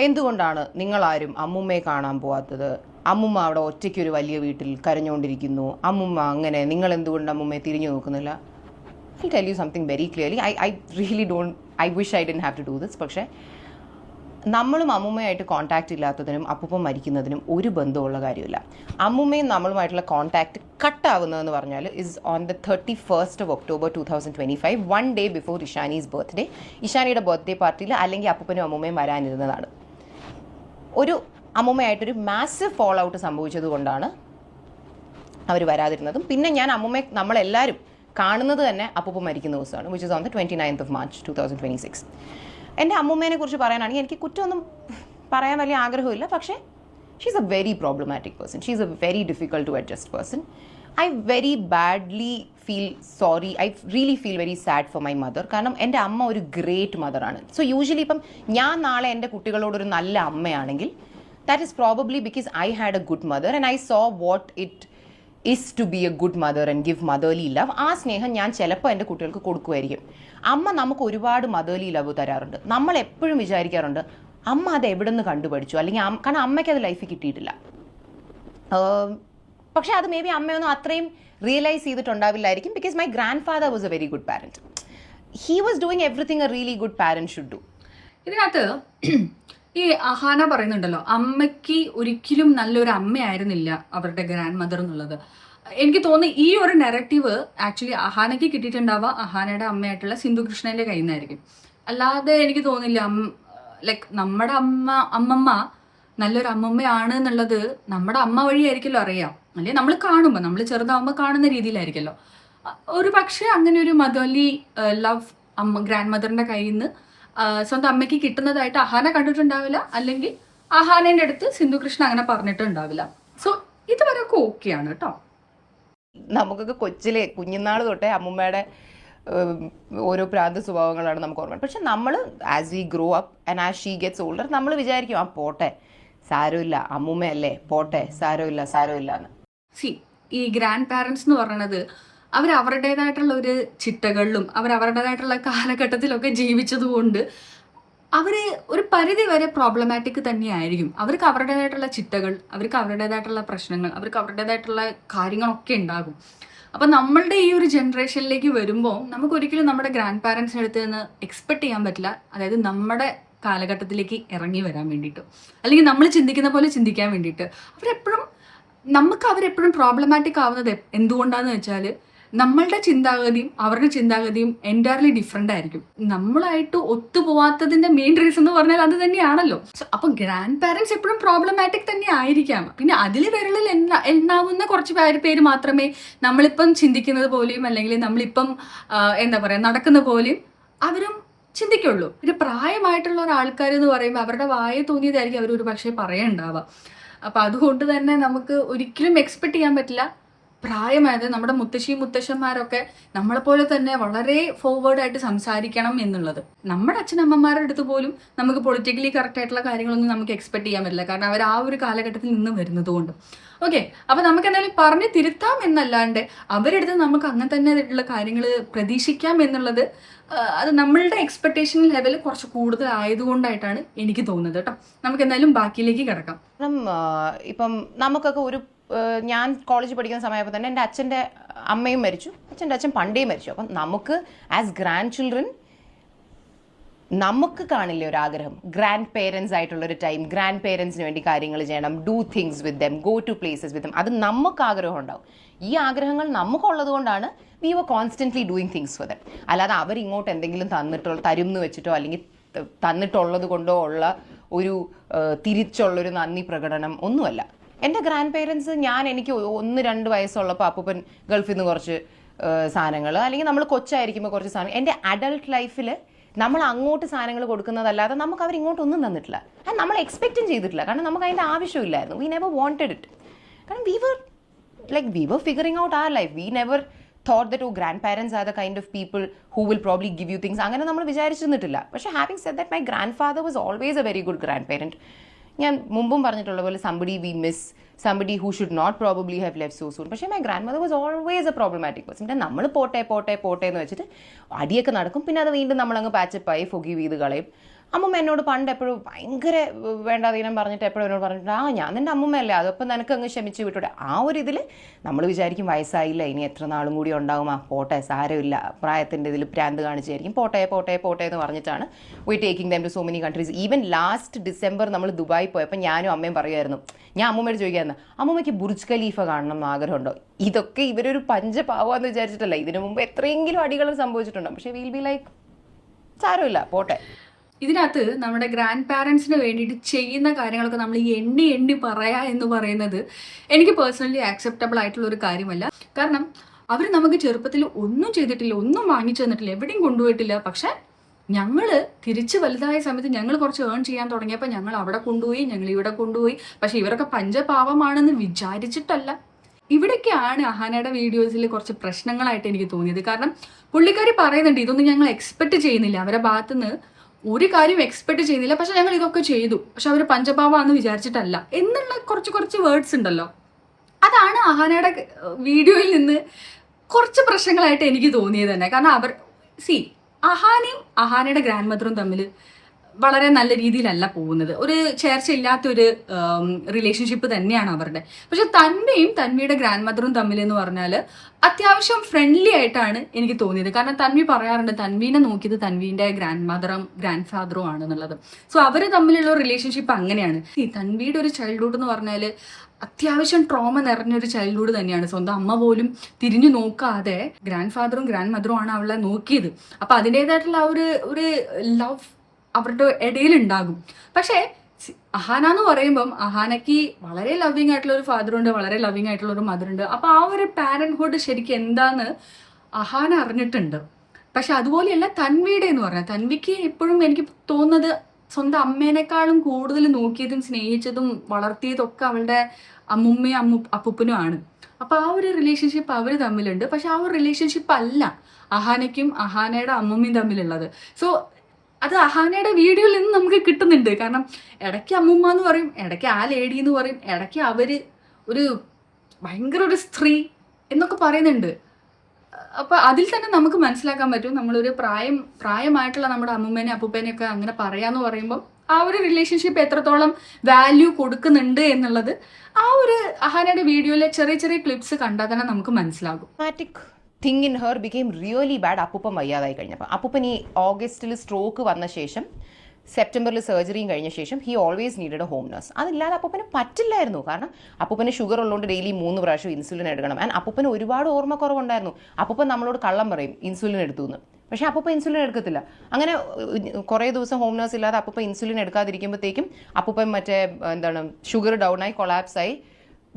എന്തുകൊണ്ടാണ് നിങ്ങളാരും അമ്മുമ്മയെ കാണാൻ പോവാത്തത്? അമ്മുമ്മ അവിടെ ഒറ്റയ്ക്കൊരു വലിയ വീട്ടിൽ കരഞ്ഞുകൊണ്ടിരിക്കുന്നു. അമ്മുമ്മ അങ്ങനെ, നിങ്ങൾ എന്തുകൊണ്ട് അമ്മുമ്മയെ തിരിഞ്ഞു നോക്കുന്നില്ല? I tell you something very clearly. I really I wish I didn't have to do this. പക്ഷേ നമ്മളും അമ്മുമ്മയായിട്ട് കോൺടാക്റ്റ് ഇല്ലാത്തതിനും അപ്പൂപ്പൻ മരിക്കുന്നതിനും ഒരു ബന്ധമുള്ള കാര്യമില്ല. അമ്മുമ്മയും നമ്മളുമായിട്ടുള്ള കോൺടാക്റ്റ് കട്ടാവുന്നതെന്ന് പറഞ്ഞാൽ is on the 31st of October 2025, 1 day before Ishaani's birthday. ഇഷാനിയുടെ ബർത്ത്ഡേ പാർട്ടിയിൽ അല്ലെങ്കിൽ അപ്പൂപ്പനും അമ്മുമ്മയും വരാനിരുന്നതാണ്. ഒരു അമ്മുമ്മയായിട്ടൊരു മാസീവ് ഫോൾ ഔട്ട് സംഭവിച്ചത് കൊണ്ടാണ് അവർ വരാതിരുന്നതും. പിന്നെ ഞാൻ അമ്മുമ്മയെ നമ്മളെല്ലാവരും കാണുന്നത് തന്നെ അപ്പൂപ്പൻ മരിക്കുന്ന ദിവസമാണ്, which is on the 29th of March 2026. എൻ്റെ അമ്മുമ്മേനെ കുറിച്ച് പറയാനാണെങ്കിൽ എനിക്ക് കുറ്റമൊന്നും പറയാൻ വലിയ ആഗ്രഹമില്ല. പക്ഷേ she's a very problematic person. She's a very difficult to adjust person. I very badly feel sorry. I really feel very sad for my mother. കാരണം എൻ്റെ അമ്മ ഒരു ഗ്രേറ്റ് മദറാണ്. സോ യൂഷ്വലി ഇപ്പം ഞാൻ നാളെ എൻ്റെ കുട്ടികളോടൊരു നല്ല അമ്മയാണെങ്കിൽ that is probably because I had a good mother and I saw what it is to be a good mother and give motherly love. ആ സ്നേഹം ഞാൻ ചിലപ്പോൾ എൻ്റെ കുട്ടികൾക്ക് കൊടുക്കുമായിരിക്കും. അമ്മ നമുക്ക് ഒരുപാട് മദർലി ലവ് തരാറുണ്ട്. നമ്മൾ എപ്പോഴും വിചാരിക്കാറുണ്ട് അമ്മ അത് എവിടെ നിന്ന് കണ്ടുപഠിച്ചു, അല്ലെങ്കിൽ കാരണം അമ്മയ്ക്ക് അത് ലൈഫിൽ കിട്ടിയിട്ടില്ല. പക്ഷേ അത് മേ ബി അമ്മയൊന്നും അത്രയും റിയലൈസ് ചെയ്തിട്ടുണ്ടാവില്ലായിരിക്കും. Because my grandfather was a very good parent. He was doing everything a really good parent should do. ഇതിനകത്ത് ഈ അഹാന പറയുന്നുണ്ടല്ലോ, അമ്മയ്ക്ക് ഒരിക്കലും നല്ലൊരു അമ്മയായിരുന്നില്ല അവരുടെ ഗ്രാൻഡ് മദർ എന്നുള്ളത്. എനിക്ക് തോന്നി ഈ ഒരു നെറേറ്റീവ് ആക്ച്വലി അഹാനയ്ക്ക് കിട്ടിയിട്ടുണ്ടാവുക അഹാനയുടെ അമ്മയായിട്ടുള്ള സിന്ധു കൃഷ്ണന്റെ കയ്യിൽ നിന്നായിരിക്കും. അല്ലാതെ എനിക്ക് തോന്നില്ല ലൈക്ക് നമ്മുടെ അമ്മമ്മ നല്ലൊരു അമ്മമ്മയാണ് എന്നുള്ളത് നമ്മുടെ അമ്മ വഴിയായിരിക്കുമല്ലോ അറിയാം, അല്ലെങ്കിൽ നമ്മൾ കാണുമ്പോൾ നമ്മൾ ചെറുതാവുമ്പോൾ കാണുന്ന രീതിയിലായിരിക്കുമല്ലോ. ഒരു പക്ഷേ അങ്ങനെ ഒരു മദർലി ലവ് ഗ്രാൻഡ് മദറിന്റെ കയ്യിൽ നിന്ന് സ്വന്തം അമ്മയ്ക്ക് കിട്ടുന്നതായിട്ട് അഹാന കണ്ടിട്ടുണ്ടാവില്ല, അല്ലെങ്കിൽ അഹാനേൻ്റെ അടുത്ത് സിന്ധു കൃഷ്ണ അങ്ങനെ പറഞ്ഞിട്ടുണ്ടാവില്ല. സോ ഇതുവരെയൊക്കെ ഓക്കെയാണ് കേട്ടോ. നമുക്കൊക്കെ കുഞ്ഞുനാൾ തൊട്ടേ അമ്മുമ്മയുടെ ഓരോ പ്രാന്ത സ്വഭാവങ്ങളാണ് നമുക്ക് ഓർമ്മ. പക്ഷെ നമ്മൾ as we grow up and as she gets older നമ്മൾ വിചാരിക്കും ആ പോട്ടെ സാരമില്ല, അമ്മുമ്മയല്ലേ പോട്ടെ സാരമില്ല എന്ന്. ഈ ഗ്രാൻഡ് പാരൻസ് എന്ന് പറയുന്നത് അവരവരുടേതായിട്ടുള്ള ഒരു ചിട്ടകളിലും അവരവരുടേതായിട്ടുള്ള കാലഘട്ടത്തിലൊക്കെ ജീവിച്ചതുകൊണ്ട് അവർ ഒരു പരിധി വരെ പ്രോബ്ലമാറ്റിക് തന്നെയായിരിക്കും. അവർക്ക് അവരുടേതായിട്ടുള്ള ചിട്ടകൾ, അവർക്ക് അവരുടേതായിട്ടുള്ള പ്രശ്നങ്ങൾ, അവർക്ക് അവരുടേതായിട്ടുള്ള കാര്യങ്ങളൊക്കെ ഉണ്ടാകും. അപ്പം നമ്മളുടെ ഈ ഒരു ജനറേഷനിലേക്ക് വരുമ്പോൾ നമുക്കൊരിക്കലും നമ്മുടെ ഗ്രാൻഡ് പാരൻസിൻ്റെ അടുത്ത് നിന്ന് എക്സ്പെക്ട് ചെയ്യാൻ പറ്റില്ല, അതായത് നമ്മുടെ കാലഘട്ടത്തിലേക്ക് ഇറങ്ങി വരാൻ വേണ്ടിയിട്ട്, അല്ലെങ്കിൽ നമ്മൾ ചിന്തിക്കുന്ന പോലെ ചിന്തിക്കാൻ വേണ്ടിയിട്ട്. അവരെപ്പോഴും പ്രോബ്ലമാറ്റിക് ആവുന്നത് എന്തുകൊണ്ടാണെന്ന് വെച്ചാൽ നമ്മളുടെ ചിന്താഗതിയും അവരുടെ ചിന്താഗതിയും എൻറ്റയർലി ഡിഫറെൻ്റ് ആയിരിക്കും. നമ്മളായിട്ട് ഒത്തുപോവാത്തതിൻ്റെ മെയിൻ റീസൺ എന്ന് പറഞ്ഞാൽ അത് തന്നെയാണല്ലോ. സോ അപ്പം ഗ്രാൻഡ് പാരൻസ് എപ്പോഴും പ്രോബ്ലമാറ്റിക് തന്നെ ആയിരിക്കാം. പിന്നെ അതിൽ വിരലിൽ എണ്ണാവുന്ന കുറച്ച് പേര് മാത്രമേ നമ്മളിപ്പം ചിന്തിക്കുന്നത് പോലെയും അല്ലെങ്കിൽ നമ്മളിപ്പം നടക്കുന്ന പോലെയും അവരും ചിന്തിക്കുള്ളൂ. പിന്നെ പ്രായമായിട്ടുള്ള ഒരാൾക്കാർ എന്ന് പറയുമ്പോൾ അവരുടെ വായ തോന്നിയതായിരിക്കും അവർ ഒരു പക്ഷേ പറയണ്ടാവുക. അപ്പം അതുകൊണ്ട് തന്നെ നമുക്ക് ഒരിക്കലും എക്സ്പെക്ട് ചെയ്യാൻ പറ്റില്ല പ്രായമായത് നമ്മുടെ മുത്തശ്ശന്മാരൊക്കെ നമ്മളെപ്പോലെ തന്നെ വളരെ ഫോർവേഡായിട്ട് സംസാരിക്കണം എന്നുള്ളത്. നമ്മുടെ അച്ഛനമ്മമാരുടെ അടുത്ത് പോലും നമുക്ക് പൊളിറ്റിക്കലി കറക്റ്റ് ആയിട്ടുള്ള കാര്യങ്ങളൊന്നും നമുക്ക് എക്സ്പെക്ട് ചെയ്യാൻ പറ്റില്ല, കാരണം അവർ ആ ഒരു കാലഘട്ടത്തിൽ നിന്ന് വരുന്നത് കൊണ്ട്. ഓക്കെ, അപ്പോൾ നമുക്ക് എന്തായാലും പറഞ്ഞ് തിരുത്താം എന്നല്ലാണ്ട് അവരെടുത്ത് നമുക്ക് അങ്ങനെ തന്നെ ഉള്ള കാര്യങ്ങൾ പ്രതീക്ഷിക്കാം എന്നുള്ളത് അത് നമ്മളുടെ എക്സ്പെക്ടേഷൻ ലെവൽ കുറച്ച് കൂടുതൽ ആയതുകൊണ്ടായിട്ടാണ് എനിക്ക് തോന്നുന്നത് കേട്ടോ. നമുക്ക് എന്തായാലും ബാക്കിയിലേക്ക് കിടക്കാം. കാരണം ഇപ്പം നമുക്കൊക്കെ ഒരു ഞാൻ കോളേജിൽ പഠിക്കുന്ന സമയപ്പോൾ തന്നെ എൻ്റെ അച്ഛൻ്റെ അമ്മയും മരിച്ചു, അച്ഛൻ്റെ അച്ഛൻ പണ്ടേ മരിച്ചു. അപ്പം നമുക്ക് ആസ് ഗ്രാൻഡ് ചിൽഡ്രൻ നമുക്ക് കാണില്ലേ ഒരു ആഗ്രഹം, ഗ്രാൻഡ് പേരൻസ് ആയിട്ടുള്ളൊരു ടൈം, ഗ്രാൻഡ് പേരൻസിന് വേണ്ടി കാര്യങ്ങൾ ചെയ്യണം, do things with them, go to places with them. അത് നമുക്ക് ആഗ്രഹം ഉണ്ടാവും. ഈ ആഗ്രഹങ്ങൾ നമുക്കുള്ളത് കൊണ്ടാണ് we were constantly doing things for them. അല്ലാതെ അവരിങ്ങോട്ട് എന്തെങ്കിലും തരും എന്ന് വെച്ചിട്ടോ അല്ലെങ്കിൽ തന്നിട്ടുള്ളത് കൊണ്ടോ ഉള്ള ഒരു തിരിച്ചുള്ളൊരു നന്ദി പ്രകടനം ഒന്നുമല്ല. എൻ്റെ ഗ്രാൻഡ് പേരൻസ് എനിക്ക് 1-2 വയസ്സുള്ളപ്പോൾ അപ്പൂപ്പൻ ഗൾഫിൽ നിന്ന് കുറച്ച് സാധനങ്ങൾ, അല്ലെങ്കിൽ നമ്മൾ കൊച്ചായിരിക്കുമ്പോൾ കുറച്ച് സാധനങ്ങൾ, എൻ്റെ അഡൾട്ട് ലൈഫിൽ നമ്മൾ അങ്ങോട്ട് സാധനങ്ങൾ കൊടുക്കുന്നതല്ലാതെ നമുക്ക് അവർ ഇങ്ങോട്ടൊന്നും തന്നിട്ടില്ല. അത് നമ്മൾ എക്സ്പെക്റ്റും ചെയ്തിട്ടില്ല, കാരണം നമുക്ക് അതിൻ്റെ ആവശ്യമില്ലായിരുന്നു. We never wanted it. കാരണം we were figuring out our life. We never thought that grandparents are the kind of people who will probably give you things. അങ്ങനെ നമ്മൾ വിചാരിച്ചിരുന്നിട്ടില്ല. പക്ഷേ having said that, my grandfather was always a very good grandparent. ഞാൻ മുമ്പും പറഞ്ഞിട്ടുള്ള പോലെ somebody we miss, somebody who should not probably have left so soon. പക്ഷേ my grandmother was always a problematic person. നമ്മൾ പോട്ടെ എന്ന് വെച്ചിട്ട് അടിയൊക്കെ നടക്കും, പിന്നെ അത് വീണ്ടും നമ്മളങ്ങ് പാച്ചപ്പായി forgive ചെയ്ത് കളയും. അമ്മൂമ്മ എന്നോട് പണ്ട് എപ്പോഴും ഭയങ്കര വേണ്ടാതീനം പറഞ്ഞിട്ട് എപ്പോഴും എന്നോട് പറഞ്ഞിട്ട് ഞാൻ നിൻ്റെ അമ്മൂമ്മയല്ലേ, അതപ്പം നിനക്ക് അങ്ങ് ക്ഷമിച്ച് വിട്ടൂടെ. ആ ഒരു ഇതിൽ നമ്മൾ വിചാരിക്കും വയസ്സായില്ല, ഇനി എത്ര നാളും കൂടി ഉണ്ടാകും, പോട്ടെ സാരമില്ല, പ്രായത്തിൻ്റെ ഇതിൽ പ്രാന്ത് കാണിച്ചായിരിക്കും, പോട്ടെ എന്ന് പറഞ്ഞിട്ടാണ് we taking them to so many countries. Even last December നമ്മൾ ദുബായി പോയപ്പോൾ ഞാനും അമ്മയും പറയുമായിരുന്നു, ഞാൻ അമ്മൂമ്മയോട് ചോദിക്കായിരുന്നു, അമ്മൂമ്മയ്ക്ക് ബുർജ് ഖലീഫ കാണണം എന്ന് ആഗ്രഹമുണ്ടോ? ഇതൊക്കെ ഇവരൊരു പഞ്ചപാവാന്ന് വിചാരിച്ചിട്ടല്ല, ഇതിനു മുമ്പ് എത്രയെങ്കിലും അടികളും സംഭവിച്ചിട്ടുണ്ടോ. പക്ഷേ വിൽ ബി ലൈക്ക് സാരമില്ല, പോട്ടെ. ഇതിനകത്ത് നമ്മുടെ ഗ്രാൻഡ് പാരൻസിന് വേണ്ടിയിട്ട് ചെയ്യുന്ന കാര്യങ്ങളൊക്കെ നമ്മൾ എണ്ണി പറയാ എന്ന് പറയുന്നത് എനിക്ക് പേഴ്സണലി ആക്സെപ്റ്റബിൾ ആയിട്ടുള്ള ഒരു കാര്യമല്ല. കാരണം അവർ നമുക്ക് ചെറുപ്പത്തിൽ ഒന്നും ചെയ്തിട്ടില്ല, ഒന്നും വാങ്ങിച്ചു തന്നിട്ടില്ല, എവിടെയും കൊണ്ടുപോയിട്ടില്ല. പക്ഷെ ഞങ്ങൾ തിരിച്ച് വലുതായ സമയത്ത് ഞങ്ങൾ കുറച്ച് ഏൺ ചെയ്യാൻ തുടങ്ങിയപ്പോൾ ഞങ്ങൾ അവിടെ കൊണ്ടുപോയി, ഞങ്ങൾ ഇവിടെ കൊണ്ടുപോയി. പക്ഷെ ഇവരൊക്കെ പഞ്ചപാവമാണെന്ന് വിചാരിച്ചിട്ടല്ല. ഇവിടേക്കാണ് അഹാനയുടെ വീഡിയോസിൽ കുറച്ച് പ്രശ്നങ്ങളായിട്ട് എനിക്ക് തോന്നിയത്. കാരണം പുള്ളിക്കാരി പറയുന്നുണ്ട് ഇതൊന്നും ഞങ്ങൾ എക്സ്പെക്ട് ചെയ്യുന്നില്ല, അവരുടെ ഭാഗത്തുനിന്ന് ഒരു കാര്യം എക്സ്പെക്ട് ചെയ്യുന്നില്ല, പക്ഷെ ഞങ്ങൾ ഇതൊക്കെ ചെയ്തു, പക്ഷെ അവർ പഞ്ചപാവാന്ന് വിചാരിച്ചിട്ടല്ല എന്നുള്ള കുറച്ച് വേർഡ്സ് ഉണ്ടല്ലോ. അതാണ് അഹാനയുടെ വീഡിയോയിൽ നിന്ന് കുറച്ച് പ്രശ്നങ്ങളായിട്ട് എനിക്ക് തോന്നിയത് തന്നെ. കാരണം അഹാനയും അഹാനയുടെ ഗ്രാൻഡ് മദറും തമ്മിൽ വളരെ നല്ല രീതിയിലല്ല പോകുന്നത്. ഒരു ചേർച്ചയില്ലാത്തൊരു റിലേഷൻഷിപ്പ് തന്നെയാണ് അവരുടെ. പക്ഷെ തന്മയും തന്മയുടെ ഗ്രാൻഡ് മദറും തമ്മിൽ എന്ന് പറഞ്ഞാൽ അത്യാവശ്യം ഫ്രണ്ട്ലി ആയിട്ടാണ് എനിക്ക് തോന്നിയത്. കാരണം തന്മി പറയാറുണ്ട് തന്മീനെ നോക്കിയത് തന്മീൻ്റെ ഗ്രാൻഡ് മദറും ഗ്രാൻഡ് ഫാദറും ആണെന്നുള്ളത്. സോ അവർ തമ്മിലുള്ള റിലേഷൻഷിപ്പ് അങ്ങനെയാണ്. തന്മയുടെ ഒരു ചൈൽഡ്ഹുഡ് എന്ന് പറഞ്ഞാൽ അത്യാവശ്യം ട്രോമ നിറഞ്ഞൊരു ചൈൽഡ്ഹുഡ് തന്നെയാണ്. സ്വന്തം അമ്മ പോലും തിരിഞ്ഞു നോക്കാതെ ഗ്രാൻഡ് ഫാദറും ഗ്രാൻഡ് മദറും ആണ് അവളെ നോക്കിയത്. അപ്പം അതിൻ്റേതായിട്ടുള്ള ഒരു ലവ് അവരുടെ ഇടയിലുണ്ടാകും. പക്ഷേ അഹാന എന്ന് പറയുമ്പം അഹാനയ്ക്ക് വളരെ ലവിങ് ആയിട്ടുള്ള ഒരു ഫാദറുണ്ട്, വളരെ ലവിങ് ആയിട്ടുള്ള ഒരു മദറുണ്ട്. അപ്പോൾ ആ ഒരു പാരൻറ്ഹുഡ് ശരിക്കും എന്താന്ന് അഹാന അറിഞ്ഞിട്ടുണ്ട്. പക്ഷെ അതുപോലെയല്ല തന്വിയുടെ എന്ന് പറഞ്ഞാൽ തന്വിക്ക് എപ്പോഴും എനിക്ക് തോന്നുന്നത് സ്വന്തം അമ്മേനേക്കാളും കൂടുതൽ നോക്കിയതും സ്നേഹിച്ചതും വളർത്തിയതൊക്കെ അവളുടെ അമ്മുമ്മയും അപ്പൂപ്പനും ആണ്. അപ്പോൾ ആ ഒരു റിലേഷൻഷിപ്പ് അവർ തമ്മിലുണ്ട്. പക്ഷെ ആ ഒരു റിലേഷൻഷിപ്പ് അല്ല അഹാനയ്ക്കും അഹാനയുടെ അമ്മുമ്മയും തമ്മിലുള്ളത്. സോ അത് അഹാനയുടെ വീഡിയോയിൽ നിന്ന് നമുക്ക് കിട്ടുന്നുണ്ട്. കാരണം ഇടയ്ക്ക് അമ്മുമ്മ എന്ന് പറയും, ഇടയ്ക്ക് ആ ലേഡി എന്ന് പറയും, ഇടയ്ക്ക് അവർ ഒരു ഭയങ്കര ഒരു സ്ത്രീ എന്നൊക്കെ പറയുന്നുണ്ട്. അപ്പോൾ അതിൽ തന്നെ നമുക്ക് മനസ്സിലാക്കാൻ പറ്റും നമ്മളൊരു പ്രായമായിട്ടുള്ള നമ്മുടെ അമ്മുമ്മേനെ അപ്പൂപ്പേനെയൊക്കെ അങ്ങനെ പറയാന്ന് പറയുമ്പോൾ ആ ഒരു റിലേഷൻഷിപ്പ് എത്രത്തോളം വാല്യൂ കൊടുക്കുന്നുണ്ട് എന്നുള്ളത് ആ ഒരു അഹാനയുടെ വീഡിയോയിലെ ചെറിയ ക്ലിപ്സ് കണ്ടാൽ തന്നെ നമുക്ക് മനസ്സിലാകും. Thing in her became really bad. അപ്പൂപ്പൻ വയ്യാതായി കഴിഞ്ഞപ്പോൾ അപ്പൂപ്പൻ ഈ ഓഗസ്റ്റിൽ സ്ട്രോക്ക് വന്ന ശേഷം സെപ്റ്റംബറിൽ സർജറിയും കഴിഞ്ഞ ശേഷം he always needed a home nurse. അതില്ലാതെ അപ്പൂപ്പന് പറ്റില്ലായിരുന്നു. കാരണം അപ്പൂപ്പന് ഷുഗർ ഉള്ളതുകൊണ്ട് ഡെയിലി 3 പ്രാവശ്യം ഇൻസുലിൻ എടുക്കണം. ആൻഡ് അപ്പൂപ്പന് ഒരുപാട് ഓർമ്മക്കുറവുണ്ടായിരുന്നു. അപ്പൂപ്പൻ നമ്മളോട് കള്ളം പറയും ഇൻസുലിൻ എടുത്തു എന്ന്, പക്ഷേ അപ്പൂപ്പൻ ഇൻസുലിൻ എടുക്കത്തില്ല. അങ്ങനെ കുറേ ദിവസം ഹോം നഴ്സ് ഇല്ലാതെ അപ്പൂപ്പൻ ഇൻസുലിൻ എടുക്കാതിരിക്കുമ്പോഴത്തേക്കും അപ്പൂപ്പൻ ഷുഗർ ഡൗൺ ആയി കൊളാപ്സ് ആയി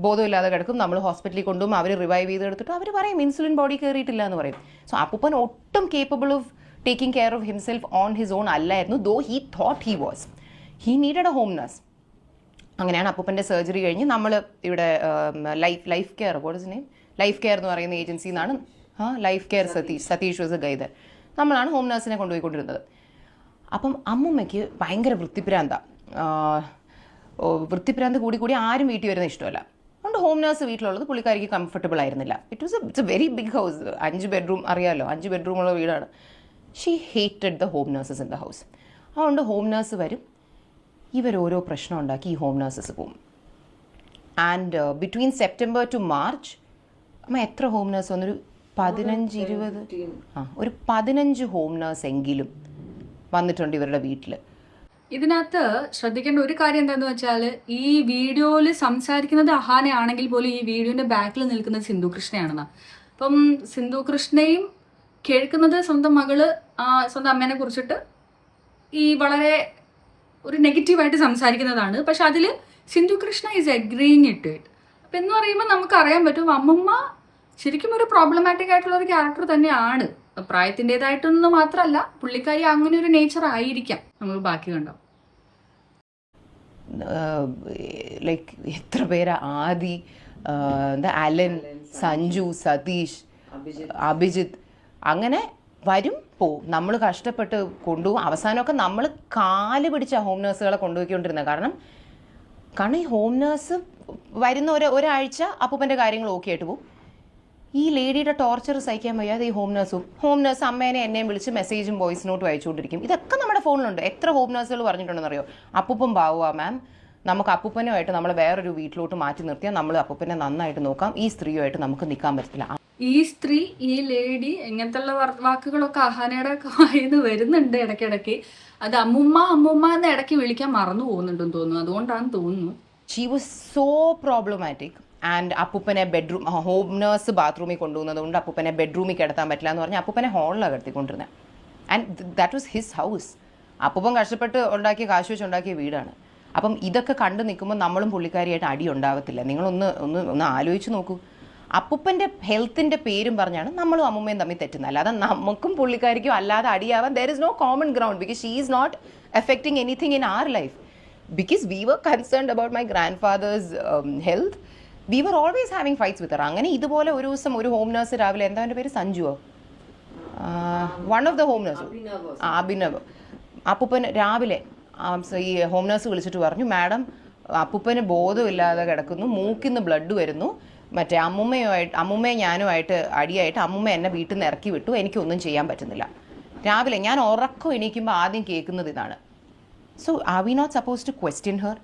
ബോധമില്ലാതെ കിടക്കും. നമ്മൾ ഹോസ്പിറ്റലിൽ കൊണ്ടുപോകും, അവർ റിവൈവ് ചെയ്തെടുത്തിട്ട് അവർ പറയും ഇൻസുലിൻ ബോഡി കയറിയിട്ടില്ല എന്ന് പറയും. സോ അപ്പൂപ്പൻ ഒട്ടും capable of taking care of himself on his own അല്ലായിരുന്നു. Though he thought he was. He needed a home nurse. അങ്ങനെയാണ് അപ്പൂപ്പൻ്റെ സർജറി കഴിഞ്ഞ് നമ്മൾ ഇവിടെ ലൈഫ് കെയർ ലൈഫ് കെയർ എന്ന് പറയുന്ന ഏജൻസിയിൽ നിന്നാണ് life care Satheesh was a guide. നമ്മളാണ് ഹോം നഴ്സിനെ കൊണ്ടുപോയിക്കൊണ്ടിരുന്നത്. അപ്പം അമ്മുമ്മയ്ക്ക് ഭയങ്കര വൃത്തിപ്രാന്ത് കൂടി ആരും വീട്ടിൽ വരുന്ന ഇഷ്ടമല്ല. അതുകൊണ്ട് ഹോം നഴ്സ് വീട്ടിലുള്ളത് പുള്ളിക്കാരിക്ക് കംഫർട്ടബിൾ ആയിരുന്നില്ല. It's a very big house, 5 bedroom, അറിയാമല്ലോ, 5 ബെഡ്റൂമുള്ള വീടാണ്. She hated the home nurses in the house. അതുകൊണ്ട് ഹോം നഴ്സ് വരും, ഇവരോരോ പ്രശ്നം ഉണ്ടാക്കി ഈ ഹോം നഴ്സസ് പോവും. And between September to March അമ്മ എത്ര ഹോം നഴ്സ് വന്നൊരു 15-20 ഒരു 15 ഹോം നഴ്സ് എങ്കിലും വന്നിട്ടുണ്ട് ഇവരുടെ വീട്ടിൽ. ഇതിനകത്ത് ശ്രദ്ധിക്കേണ്ട ഒരു കാര്യം എന്താണെന്ന് വെച്ചാൽ, ഈ വീഡിയോയിൽ സംസാരിക്കുന്നത് അഹാനയാണെങ്കിൽ പോലും ഈ വീഡിയോന്റെ ബാക്കിൽ നിൽക്കുന്നത് സിന്ധു കൃഷ്ണയാണെന്നാ. അപ്പം സിന്ധു കൃഷ്ണയും കേൾക്കുന്നത് സ്വന്തം മകള് സ്വന്തം അമ്മേനെ കുറിച്ചിട്ട് ഈ വളരെ ഒരു നെഗറ്റീവായിട്ട് സംസാരിക്കുന്നതാണ്. പക്ഷെ അതിൽ സിന്ധു കൃഷ്ണ ഈസ് അഗ്രീയിങ് ഇറ്റ്. അപ്പം എന്ന് പറയുമ്പോൾ നമുക്കറിയാൻ പറ്റും അമ്മുമ്മ ശരിക്കും ഒരു പ്രോബ്ലമാറ്റിക് ആയിട്ടുള്ള ഒരു ക്യാരക്ടർ തന്നെയാണ്. പ്രായത്തിൻ്റെതായിട്ടൊന്നും മാത്രമല്ല, പുള്ളിക്കാരി അങ്ങനെ ഒരു നേച്ചർ ആയിരിക്കാം. നമുക്ക് ബാക്കി കണ്ടോ. ലൈക്ക് എത്ര പേരാ, ആദി, അലൻ, സഞ്ജു, സതീഷ്, അഭിജിത്ത്, അങ്ങനെ വരും പോവും. നമ്മൾ കഷ്ടപ്പെട്ട് കൊണ്ടുപോകും. അവസാനമൊക്കെ നമ്മൾ കാല് പിടിച്ച ഹോം നഴ്സുകളെ കൊണ്ടുപോയിക്കൊണ്ടിരുന്നത്. കാരണം ഈ ഹോം നഴ്സ് വരുന്ന ഒരാഴ്ച അപ്പൂപ്പൻ്റെ കാര്യങ്ങൾ ഓക്കെ ആയിട്ട് പോകും. ഈ ലേഡിയുടെ ടോർച്ചർ സഹിക്കാൻ വയ്യാതെ ഈ ഹോം നഴ്സ് അമ്മേനെ എന്നെയും വിളിച്ച് മെസ്സേജും വോയിസ് നോട്ടും അയച്ചുകൊണ്ടിരിക്കും. ഇതൊക്കെ നമ്മുടെ ഫോണിലുണ്ട്. എത്ര ഹോം നഴ്സുകൾ പറഞ്ഞിട്ടുണ്ടെന്നറിയോ, അപ്പൂപ്പൻ പാവുക മാം, നമുക്ക് അപ്പൂപ്പനുമായിട്ട് നമ്മളെ വേറൊരു വീട്ടിലോട്ട് മാറ്റി നിർത്തിയാൽ നമ്മൾ അപ്പൂപ്പനെ നന്നായിട്ട് നോക്കാം, ഈ സ്ത്രീയുമായിട്ട് നമുക്ക് നിൽക്കാൻ പറ്റില്ല. ഈ സ്ത്രീ, ഈ ലേഡി, ഇങ്ങനത്തെ വാക്കുകളൊക്കെ അഹാനയുടെ വായിന്ന് വരുന്നുണ്ട് ഇടയ്ക്കിടയ്ക്ക്. അത് അമ്മുമ്മ എന്ന് ഇടയ്ക്ക് വിളിക്കാൻ മറന്നു പോകുന്നുണ്ടെന്ന് തോന്നുന്നു. അതുകൊണ്ടാണ് തോന്നുന്നു. She was so problematic. And അപ്പൂപ്പനെ ഹോം നഴ്സ് ബാത്റൂമിൽ കൊണ്ടുപോകുന്നത് കൊണ്ട് അപ്പൂപ്പനെ ബെഡ്റൂമിൽ കിടത്താൻ പറ്റില്ല എന്ന് പറഞ്ഞാൽ അപ്പൂപ്പനെ ഹോളിലാണ് കിടത്തിക്കൊണ്ടിരുന്നത്. And that was his house. അപ്പൂപ്പൻ കഷ്ടപ്പെട്ട് ഉണ്ടാക്കിയ കാശ് വെച്ച് ഉണ്ടാക്കിയ വീടാണ്. അപ്പം ഇതൊക്കെ കണ്ടു നിൽക്കുമ്പോൾ നമ്മളും പുള്ളിക്കാരിയായിട്ട് അടി ഉണ്ടാവത്തില്ല. നിങ്ങളൊന്ന് ആലോചിച്ച് നോക്കൂ. അപ്പൂപ്പൻ്റെ ഹെൽത്തിൻ്റെ പേരും പറഞ്ഞാണ് നമ്മളും അമ്മുമ്മയും തമ്മിൽ തെറ്റുന്നത്. അല്ലാതെ നമുക്കും പുള്ളിക്കാരിക്കും അല്ലാതെ അടിയാവാൻ there is no common ground, because she is not affecting anything in our life. Because we were concerned about my grandfather's health. We were always having fights with her. അങ്ങനെ ഇതുപോലെ ഒരു ദിവസം ഒരു ഹോം നഴ്സ് രാവിലെ, എന്താ എൻ്റെ പേര്, സഞ്ജുവോ, one of the home nurse, Abhinav, അപ്പൂപ്പൻ രാവിലെ ഈ ഹോം നഴ്സ് വിളിച്ചിട്ട് പറഞ്ഞു, മാഡം അപ്പൂപ്പന് ബോധമില്ലാതെ കിടക്കുന്നു, മൂക്കിന്ന് ബ്ലഡ് വരുന്നു, മറ്റേ അമ്മുമ്മയെ ഞാനുമായിട്ട് അടിയായിട്ട് അമ്മുമ്മ എന്നെ വീട്ടിൽ നിന്ന് ഇറക്കി വിട്ടു, എനിക്കൊന്നും ചെയ്യാൻ പറ്റുന്നില്ല. രാവിലെ ഞാൻ ഉറക്കം എണീക്കുമ്പോൾ ആദ്യം കേൾക്കുന്നത് ഇതാണ്. So are we not suppose to question her?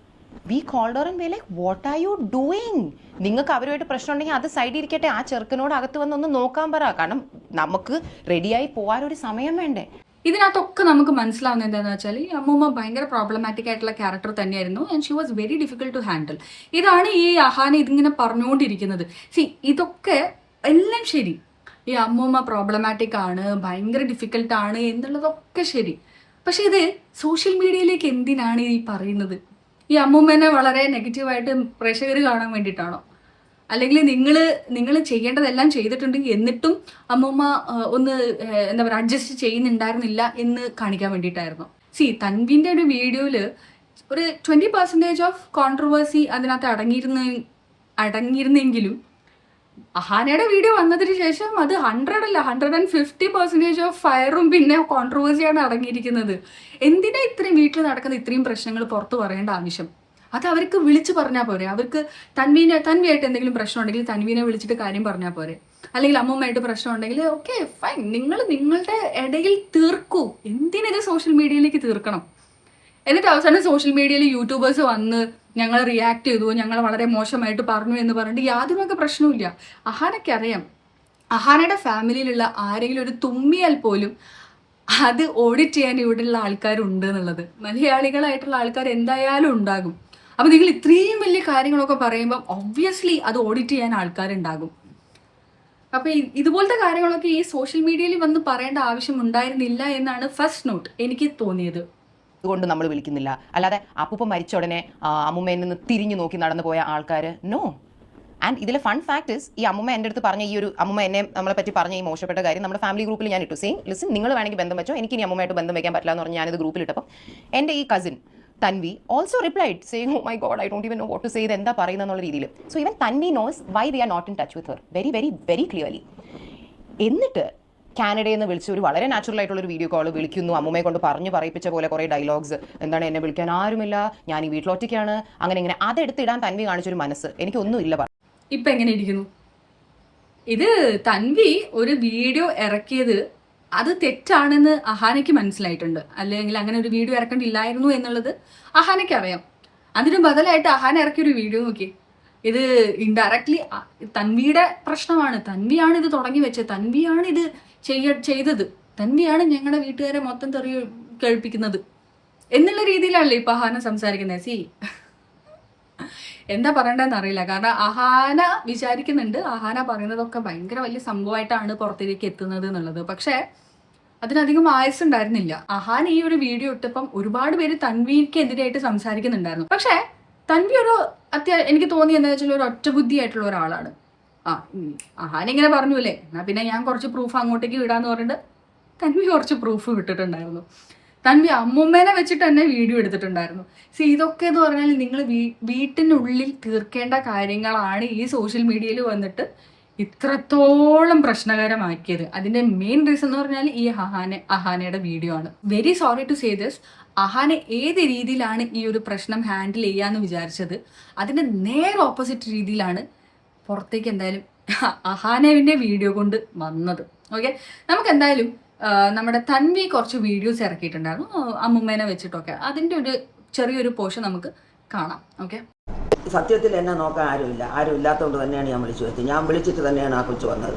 We called her and we like, what are you doing? നിങ്ങൾക്ക് അവരുമായിട്ട് പ്രശ്നം ഉണ്ടെങ്കിൽ അത് സൈഡിൽ ഇരിക്കട്ടെ, ആ ചെറുക്കനോട് അകത്ത് വന്നൊന്ന് നോക്കാൻ പറ. കാരണം നമുക്ക് റെഡിയായി പോകാനൊരു സമയം വേണ്ടേ. ഇതിനകത്തൊക്കെ നമുക്ക് മനസ്സിലാവുന്നത് എന്താണെന്ന് വെച്ചാൽ, ഈ അമ്മൂമ്മ ഭയങ്കര പ്രോബ്ലമാറ്റിക് ആയിട്ടുള്ള ക്യാരക്ടർ തന്നെയായിരുന്നു. And she was very difficult to handle. ഇതാണ് ഈ അഹാന ഇതിങ്ങനെ പറഞ്ഞുകൊണ്ടിരിക്കുന്നത്. ഇതൊക്കെ എല്ലാം ശരി, ഈ അമ്മൂമ്മ പ്രോബ്ലമാറ്റിക് ആണ്, ഭയങ്കര ഡിഫിക്കൽട്ടാണ് എന്നുള്ളതൊക്കെ ശരി. പക്ഷെ ഇത് സോഷ്യൽ മീഡിയയിലേക്ക് എന്തിനാണ് ഈ പറയുന്നത്? ഈ അമ്മൂമ്മേനെ വളരെ നെഗറ്റീവായിട്ട് പ്രേക്ഷകർ കാണാൻ വേണ്ടിയിട്ടാണോ? അല്ലെങ്കിൽ നിങ്ങൾ ചെയ്യേണ്ടതെല്ലാം ചെയ്തിട്ടുണ്ടെങ്കിൽ എന്നിട്ടും അമ്മൂമ്മ ഒന്ന് എന്താ പറയുക അഡ്ജസ്റ്റ് ചെയ്യുന്നുണ്ടായിരുന്നില്ല എന്ന് കാണിക്കാൻ വേണ്ടിയിട്ടായിരുന്നു. തൻവിൻ്റെ ഒരു വീഡിയോയിൽ ഒരു 20% ഓഫ് കോൺട്രവേഴ്സി അതിനകത്ത് അടങ്ങിയിരുന്നെങ്കിലും അഹാനയുടെ വീഡിയോ വന്നതിന് ശേഷം അത് 150% ഓഫ് ഫയറും പിന്നെ കോൺട്രവേഴ്സിയാണ് അടങ്ങിയിരിക്കുന്നത്. എന്തിനാ ഇത്രയും വീട്ടിൽ നടക്കുന്ന ഇത്രയും പ്രശ്നങ്ങൾ പുറത്ത് പറയേണ്ട ആവശ്യം? അത് അവർക്ക് വിളിച്ച് പറഞ്ഞാൽ പോരെ. അവർക്ക് തൻവിയായിട്ട് എന്തെങ്കിലും പ്രശ്നം ഉണ്ടെങ്കിൽ തൻവിനെ വിളിച്ചിട്ട് കാര്യം പറഞ്ഞാൽ പോരെ. അല്ലെങ്കിൽ അമ്മൂമ്മയായിട്ട് പ്രശ്നം ഉണ്ടെങ്കിൽ ഓക്കെ ഫൈൻ, നിങ്ങൾ നിങ്ങളുടെ ഇടയിൽ തീർക്കൂ. എന്തിനത് സോഷ്യൽ മീഡിയയിലേക്ക് തീർക്കണം? എന്നിട്ട് അവസാനം സോഷ്യൽ മീഡിയയിൽ യൂട്യൂബേഴ്സ് വന്ന് ഞങ്ങൾ റിയാക്ട് ചെയ്തു, ഞങ്ങൾ വളരെ മോശമായിട്ട് പറഞ്ഞു എന്ന് പറഞ്ഞിട്ട് യാതൊരുമൊക്കെ പ്രശ്നവുമില്ല. അഹാനയ്ക്കറിയാം, അഹാനയുടെ ഫാമിലിയിലുള്ള ആരെങ്കിലും ഒരു തുമ്മിയാൽ പോലും അത് ഓഡിറ്റ് ചെയ്യാൻ ഇവിടെയുള്ള ആൾക്കാരുണ്ട് എന്നുള്ളത്. മലയാളികളായിട്ടുള്ള ആൾക്കാർ എന്തായാലും ഉണ്ടാകും. അപ്പം നിങ്ങൾ ഇത്രയും വലിയ കാര്യങ്ങളൊക്കെ പറയുമ്പം ഒബ്വിയസ്ലി അത് ഓഡിറ്റ് ചെയ്യാൻ ആൾക്കാരുണ്ടാകും. അപ്പം ഇതുപോലത്തെ കാര്യങ്ങളൊക്കെ ഈ സോഷ്യൽ മീഡിയയിൽ വന്ന് പറയേണ്ട ആവശ്യം ഉണ്ടായിരുന്നില്ല എന്നാണ് ഫസ്റ്റ് നോട്ട് എനിക്ക് തോന്നിയത്. അതുകൊണ്ട് നമ്മൾ വിളിക്കുന്നില്ല. അല്ലാതെ അപ്പൂപ്പ മരിച്ച ഉടനെ അമ്മുമ്മയിൽ നിന്ന് തിരിഞ്ഞു നോക്കി നടന്നു പോയ ആൾക്കാർ നോ. ആൻഡ് ഇതിലെ ഫൺ ഫാക്ട് ഇസ്, ഈ അമ്മുമ്മ എൻ്റെ അടുത്ത് പറഞ്ഞ ഈ ഒരു അമ്മുമ്മ എന്നെ നമ്മളെ പറ്റി പറഞ്ഞ ഈ മോശപ്പെട്ട കാര്യം നമ്മുടെ ഫാമിലി ഗ്രൂപ്പിൽ ഞാൻ ഇട്ടു. സെയിം ലിസൺ, നിങ്ങൾ വേണമെങ്കിൽ ബന്ധം വെച്ചോ, എനിക്ക് ഇനി അമ്മുമ്മയായിട്ട് ബന്ധം വയ്ക്കാൻ പറ്റില്ല എന്ന് പറഞ്ഞ് ഞാനിത് ഗ്രൂപ്പിൽ ഇട്ടപ്പോൾ എൻ്റെ ഈ cousin Tanvi also replied saying, oh my god, I don't even know what to say, ഇത് എന്താ പറയുന്നതെന്നുള്ള രീതിയിൽ. So even Tanvi knows why we are not in touch with her very very very clearly. എന്നിട്ട് കാനഡയിൽ നിന്ന് വിളിച്ച് ഒരു വളരെ natural ആയിട്ടുള്ള ഒരു വീഡിയോ കോൾ വിളിക്കുന്നു, അമ്മൂമ്മയെ കൊണ്ട് പറയിപ്പിച്ച പോലെ കുറേ ഡയലോഗ്സ്, എന്താണ് എന്നെ വിളിക്കാൻ ആരുമില്ല, ഞാൻ ഈ വീട്ടിലൊറ്റയ്ക്കാണ്, അങ്ങനെ ഇങ്ങനെ അതെടുത്തിടാൻ തൻവി കാണിച്ചൊരു മനസ്സ് എനിക്കൊന്നുമില്ല. ഇപ്പം എങ്ങനെ ഇരിക്കുന്നു? ഇത് തൻവി ഒരു വീഡിയോ ഇറക്കിയത് അത് തെറ്റാണെന്ന് അഹാനയ്ക്ക് മനസ്സിലായിട്ടുണ്ട്, അല്ലെങ്കിൽ അങ്ങനെ ഒരു വീഡിയോ ഇറക്കേണ്ടില്ലായിരുന്നു എന്നുള്ളത് അഹാനയ്ക്ക് അറിയാം. അതിന് ബദലായിട്ട് അഹാന ഇറക്കിയൊരു വീഡിയോ നോക്കി. ഇത് ഇൻഡയറക്ട്ലി തൻവിയുടെ പ്രശ്നമാണ്, തൻവിയാണ് ഇത് തുടങ്ങി വെച്ചത്, തൻവിയാണ് ഇത് ചെയ്തത്, തൻവിയാണ് ഞങ്ങളുടെ വീട്ടുകാരെ മൊത്തം കേൾപ്പിക്കുന്നത് എന്നുള്ള രീതിയിലാണല്ലേ ഇപ്പൊ അഹാന സംസാരിക്കുന്നത്. എന്താ പറയണ്ടെന്ന് അറിയില്ല. കാരണം അഹാന വിചാരിക്കുന്നുണ്ട് അഹാന പറയുന്നതൊക്കെ ഭയങ്കര വലിയ സംഭവമായിട്ടാണ് പുറത്തേക്ക് എത്തുന്നത് എന്നുള്ളത്. പക്ഷെ അതിനധികം ആയുസ്സുണ്ടായിരുന്നില്ല. അഹാന ഈ ഒരു വീഡിയോ ഇട്ടപ്പം ഒരുപാട് പേര് തൻവിക്ക് എതിരായിട്ട് സംസാരിക്കുന്നുണ്ടായിരുന്നു. പക്ഷെ തൻവി ഒരു എനിക്ക് തോന്നി എന്താ വെച്ചാൽ ഒരു ഒറ്റബുദ്ധിയായിട്ടുള്ള ഒരാളാണ്. അഹാന ഇങ്ങനെ പറഞ്ഞൂല്ലേ, എന്നാ പിന്നെ ഞാൻ കുറച്ച് പ്രൂഫ് അങ്ങോട്ടേക്ക് വിടാന്ന് പറഞ്ഞിട്ട് തൻവി കുറച്ച് പ്രൂഫ് വിട്ടിട്ടുണ്ടായിരുന്നു. തൻവി അമ്മൂമ്മേനെ വെച്ചിട്ട് തന്നെ വീഡിയോ എടുത്തിട്ടുണ്ടായിരുന്നു. ഇതൊക്കെ എന്ന് പറഞ്ഞാൽ നിങ്ങൾ വീട്ടിനുള്ളിൽ തീർക്കേണ്ട കാര്യങ്ങളാണ് ഈ സോഷ്യൽ മീഡിയയിൽ വന്നിട്ട് ഇത്രത്തോളം പ്രശ്നകരമാക്കിയത്. അതിന്റെ മെയിൻ റീസൺ എന്ന് പറഞ്ഞാൽ ഈ അഹാനയുടെ വീഡിയോ ആണ്. Very sorry to say this. Ahaana ഏത് രീതിയിലാണ് ഈ ഒരു പ്രശ്നം ഹാൻഡിൽ ചെയ്യാന്ന് വിചാരിച്ചത്, അതിന്റെ നേരെ ഓപ്പോസിറ്റ് രീതിയിലാണ് പുറത്തേക്ക് എന്തായാലും അഹാനവിന്റെ വീഡിയോ കൊണ്ട് വന്നത്. ഓക്കെ, നമുക്ക് എന്തായാലും നമ്മുടെ തൻവി കുറച്ച് വീഡിയോസ് ഇറക്കിയിട്ടുണ്ടായിരുന്നു അമ്മുമ്മേനെ വെച്ചിട്ടൊക്കെ. അതിൻ്റെ ഒരു ചെറിയൊരു പോർഷൻ നമുക്ക് കാണാം. ഓക്കെ, സത്യത്തിൽ എന്നെ നോക്കാൻ ആരുമില്ല, ആരും ഇല്ലാത്തതുകൊണ്ട് തന്നെയാണ് ഞാൻ വിളിച്ചു വരുത്തി. ഞാൻ വിളിച്ചിട്ട് തന്നെയാണ് ആ കൊച്ചു വന്നത്.